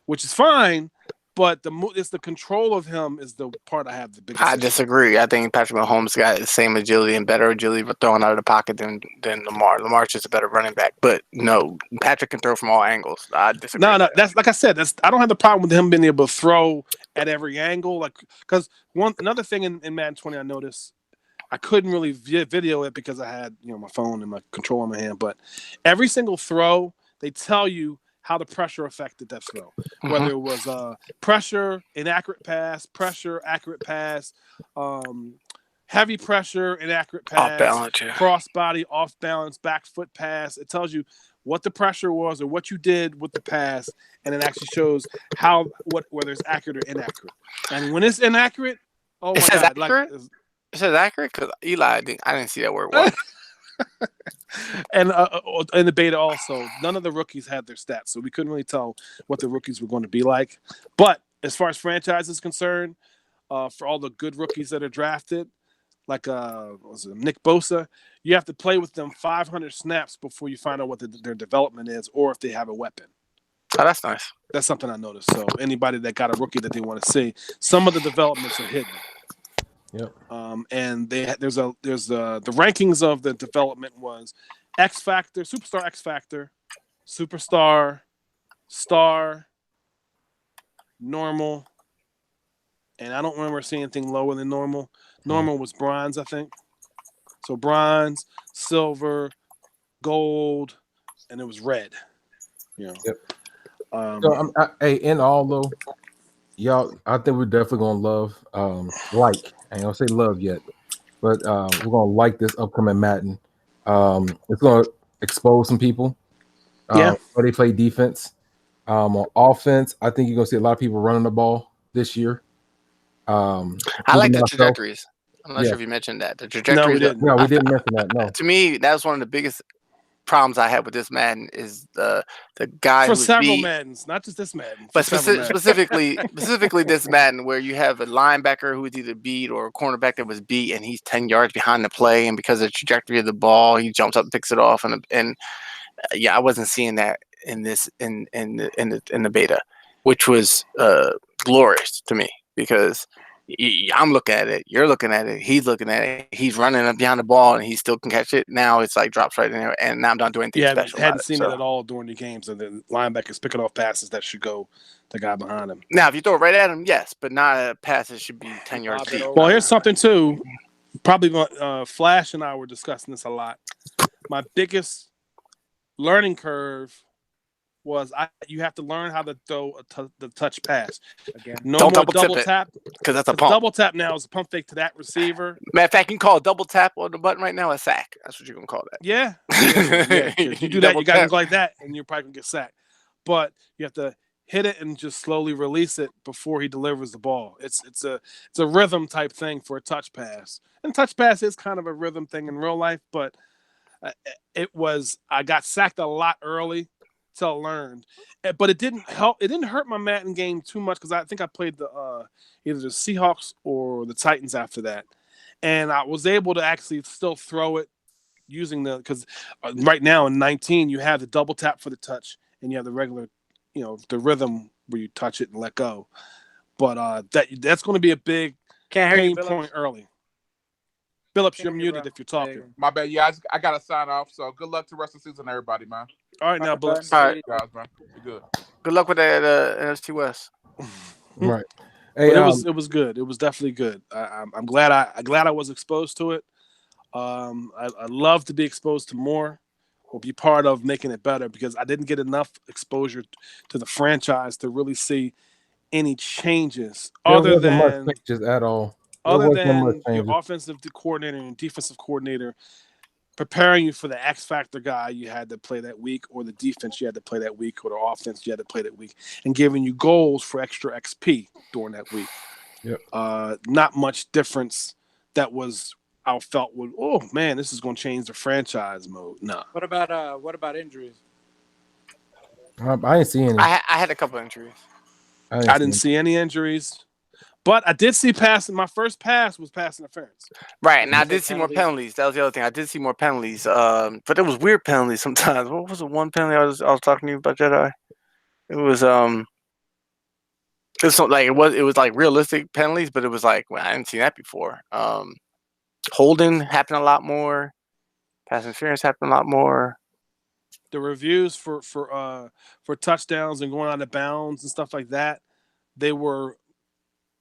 which is fine. But it's the control of him is the part I have the biggest. I disagree. I think Patrick Mahomes got the same agility and better agility for throwing out of the pocket than Lamar. Lamar's just a better running back. But no, Patrick can throw from all angles. I disagree. No, that's like I said. I don't have the problem with him being able to throw at every angle. Like, because another thing in Madden 20 I noticed, I couldn't really video it because I had my phone and my control in my hand. But every single throw, they tell you how the pressure affected that throw. Whether it was pressure, inaccurate pass, pressure, accurate pass, heavy pressure, inaccurate pass, Off balance, yeah. crossbody, off balance, back foot pass. It tells you what the pressure was or what you did with the pass, and it actually shows whether it's accurate or inaccurate. And when it's inaccurate, oh my God. Accurate? It says accurate? Because Eli, I didn't see that word. What? And in the beta also, none of the rookies had their stats, so we couldn't really tell what the rookies were going to be like. But as far as franchise is concerned, for all the good rookies that are drafted, like Nick Bosa, you have to play with them 500 snaps before you find out what their development is or if they have a weapon. Oh, that's nice. That's something I noticed. So anybody that got a rookie that they want to see, some of the developments are hidden. Yep. And there's the rankings of the development was X Factor, Superstar X Factor, Superstar, Star, Normal, and I don't remember seeing anything lower than Normal. Normal was Bronze, I think. So Bronze, Silver, Gold, and it was Red. Yep. So in all though, y'all, I think we're definitely gonna love I ain't gonna say love yet, but we're gonna like this upcoming Madden. It's gonna expose some people. Where they play defense. On offense, I think you're gonna see a lot of people running the ball this year. I like the trajectories. I'm not Yeah. sure if you mentioned that. The No, trajectory. we didn't. No, we didn't mention that. No. To me, that was one of the biggest problems I had with this Madden is the guy For who's several beat. Maddens, not just this Madden. But for several Maddens. specifically this Madden, where you have a linebacker who was either beat or a cornerback that was beat, and he's 10 yards behind the play, and because of the trajectory of the ball, he jumps up and picks it off, and yeah, I wasn't seeing that in the beta, which was glorious to me because I'm looking at it, you're looking at it, he's looking at it, he's running up behind the ball, and he still can catch it. Now it's like drops right in there, and now I'm not doing anything special. Hadn't seen it at all during the games, and the linebackers picking off passes that should go the guy behind him. Now, if you throw it right at him, yes, but not a pass that should be 10 yards deep. Well, here's something too. Probably Flash and I were discussing this a lot. My biggest learning curve was you have to learn how to throw the touch pass. Again. No Don't more double double tap. because that's a pump. Double tap now is a pump fake to that receiver. Matter of fact, you can call a double tap on the button right now a sack. That's what you're gonna call that. Yeah. You do that, you got to go like that, and you're probably gonna get sacked. But you have to hit it and just slowly release it before he delivers the ball. It's a rhythm type thing for a touch pass, and touch pass is kind of a rhythm thing in real life. But I got sacked a lot early till I learned, but it didn't help. It didn't hurt my Madden game too much because I think I played either the Seahawks or the Titans after that, and I was able to actually still throw it using because right now in 19 you have the double tap for the touch and you have the regular, the rhythm where you touch it and let go. But that's going to be a big pain point early. Phillips, you're muted if you're talking. My bad. Yeah, I got to sign off. So good luck to the rest of the season, everybody, man. All right, now, Phillips. All right, guys, man. You're good. Good luck with that NFC West. Right. Hey, it was good. It was definitely good. I'm glad I was exposed to it. I love to be exposed to more or be part of making it better because I didn't get enough exposure to the franchise to really see any changes other than much changes at all. Other than your offensive coordinator and defensive coordinator preparing you for the X factor guy you had to play that week, or the defense you had to play that week, or the offense you had to play that week, and giving you goals for extra XP during that week. Yep. Not much difference. That was I felt oh man, this is going to change the franchise mode. No. What about injuries? I didn't see any. I had a couple injuries. I didn't see any injuries. But I did see passing. My first pass was pass interference. Right, and I did see more penalties. That was the other thing. I did see more penalties. But there was weird penalties sometimes. What was the one penalty I was talking to you about, Jedi? It was it was like realistic penalties, but it was like I didn't see that before. Holding happened a lot more. Pass interference happened a lot more. The reviews for touchdowns and going out of bounds and stuff like that, they were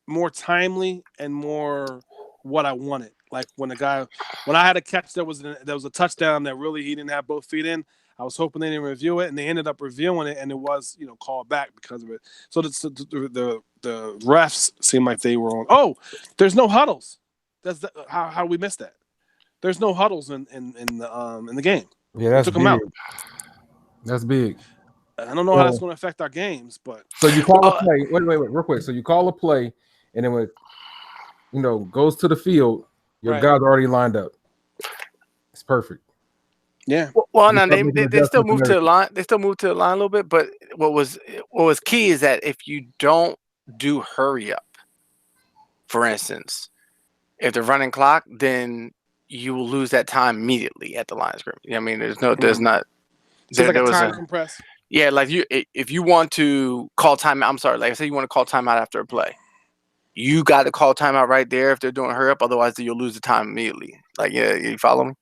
more timely and more what I wanted. Like when I had a catch that was a touchdown that really he didn't have both feet in, I was hoping they didn't review it, and they ended up reviewing it, and it was called back because of it. So the refs seemed like they were on. Oh, there's no huddles. How we missed that? There's no huddles in the game. Yeah, that's took big. them out. That's big. I don't know how that's going to affect our games, but so you call a play. Wait, real quick. So you call a play, and then when goes to the field, your guys are already lined up. It's perfect. Yeah. Well, no, they still move to the line. They still move to the line a little bit, but what was key is that if you don't do hurry up, for instance, if they're running clock, then you will lose that time immediately at the line of scrimmage. I mean, there's not. So like a time compress. Yeah, like if you want to call timeout, I'm sorry, like I said, you want to call timeout after a play, you got to call timeout right there if they're doing hurry up. Otherwise, you'll lose the time immediately. Like, you follow me?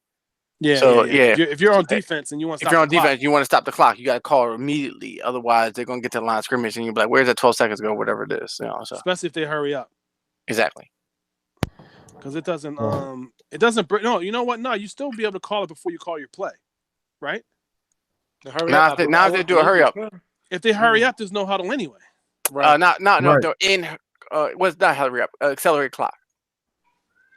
Yeah. So yeah. If you're on defense and you want to you want to stop the clock, you got to call immediately. Otherwise, they're gonna get to the line of scrimmage and you'll be like, "Where's that 12 seconds ago?" Whatever it is, So. Especially if they hurry up. Exactly. Because it doesn't. No, you know what? No, you still be able to call it before you call your play, right? Now if they do a hurry up. If they hurry up, there's no huddle anyway. Right. No. They're in. What's not hurry up? Accelerated clock.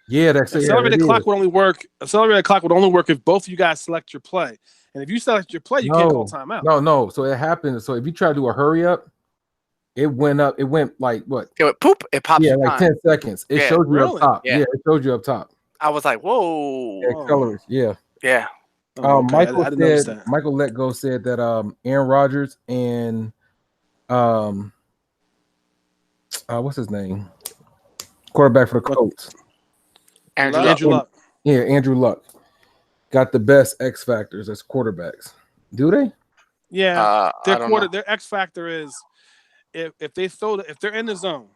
Yeah, that's accelerated clock would only work. Accelerated clock would only work if both of you guys select your play, and if you select your play, you can't call timeout. No. So it happens. So if you try to do a hurry up, it went up. It went like what? It went poop. It pops. Yeah, your like time. 10 seconds. It Yeah, showed you really? up top. Yeah. Yeah, it showed you up top. I was like, whoa. It accelerates. Yeah. Yeah. Oh, okay. Michael I didn't notice said that. Michael Let Go said that Aaron Rodgers and what's his name? Quarterback for the Colts. Andrew Luck. Yeah, Andrew Luck got the best X factors as quarterbacks. Do they? Yeah, I don't know. their X factor is if they're in the zone,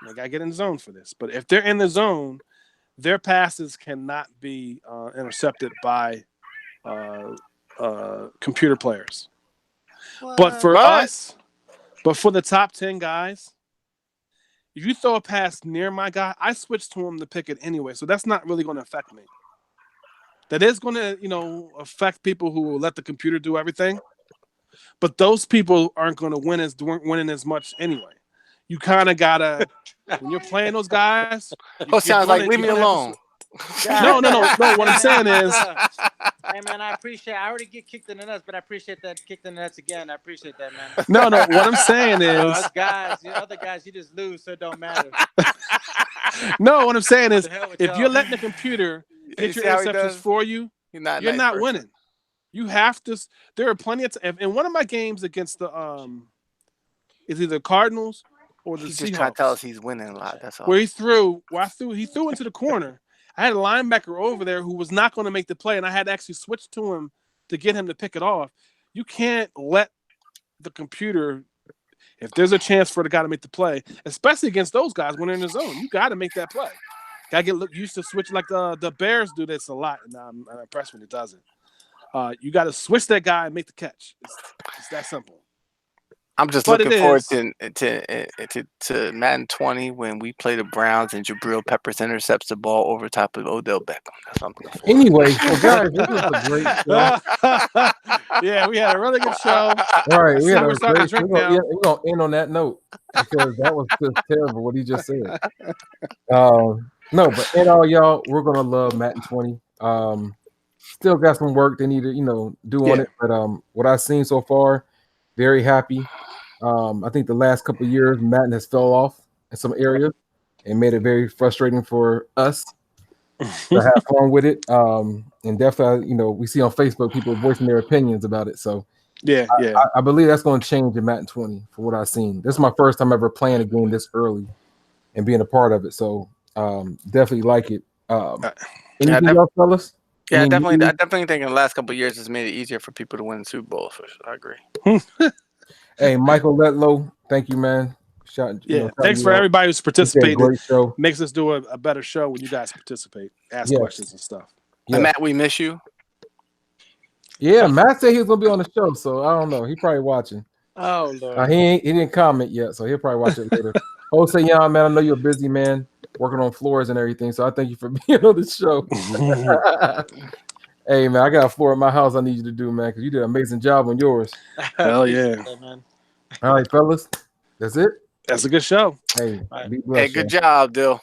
they gotta get in the zone for this. But if they're in the zone, their passes cannot be intercepted by computer players. But for the top 10 guys, if you throw a pass near my guy, I switch to him to pick it anyway. So that's not really going to affect me. That is going to, affect people who will let the computer do everything. But those people aren't going to winning as much anyway. You kind of gotta when you're playing those guys. Sounds like leave me alone. No. What I'm saying is, hey man, I already get kicked in the nuts, but I appreciate that kicked in the nuts again. I appreciate that, man. No. What I'm saying is, us guys, other guys, you just lose, so it don't matter. No, what I'm saying is, if you're letting the computer get your interceptions for you, you're not winning. You have to. There are plenty of times in one of my games against the it's either Cardinals or the Seahawks. He's just trying to tell us he's winning a lot. That's all. Where he threw into the corner. I had a linebacker over there who was not going to make the play, and I had to actually switch to him to get him to pick it off. You can't let the computer, if there's a chance for the guy to make the play, especially against those guys when they're in the zone, you got to make that play. Got to get used to switch like the Bears do this a lot, and I'm impressed when it does it. You got to switch that guy and make the catch. It's that simple. I'm just looking forward to Madden 20 when we play the Browns and Jabril Peppers intercepts the ball over top of Odell Beckham. That's what I'm looking for. Anyway, so guys, this was a great show. Yeah, we had a really good show. All right, we had a great show. We're going to end on that note because that was just terrible what he just said. No, but in all, y'all, we're going to love Madden 20. Still got some work they need to, do on it. But what I've seen so far, very happy. I think the last couple of years, Madden has fell off in some areas and made it very frustrating for us to have fun with it. And definitely, we see on Facebook people voicing their opinions about it. So I believe that's going to change in Madden 20 for what I've seen. This is my first time ever playing a game this early and being a part of it. So definitely like it. Anything else, fellas? Yeah, I definitely think in the last couple of years it's made it easier for people to win the Super Bowl. For sure. I agree. Hey, Michael Letlow, thank you, man. Thanks for everybody who's participated. Great show. Makes us do a better show when you guys participate, ask questions and stuff. Yeah. And Matt, we miss you. Yeah, Matt said he was gonna be on the show, so I don't know. He probably watching. Oh Lord. He didn't comment yet, so he'll probably watch it later. Jose Young, man, I know you're a busy man working on floors and everything, so I thank you for being on the show. Hey, man, I got a floor at my house I need you to do, man, because you did an amazing job on yours. Hell yeah. Man. All right, fellas. That's it. That's a good show. Hey, good job, Dill.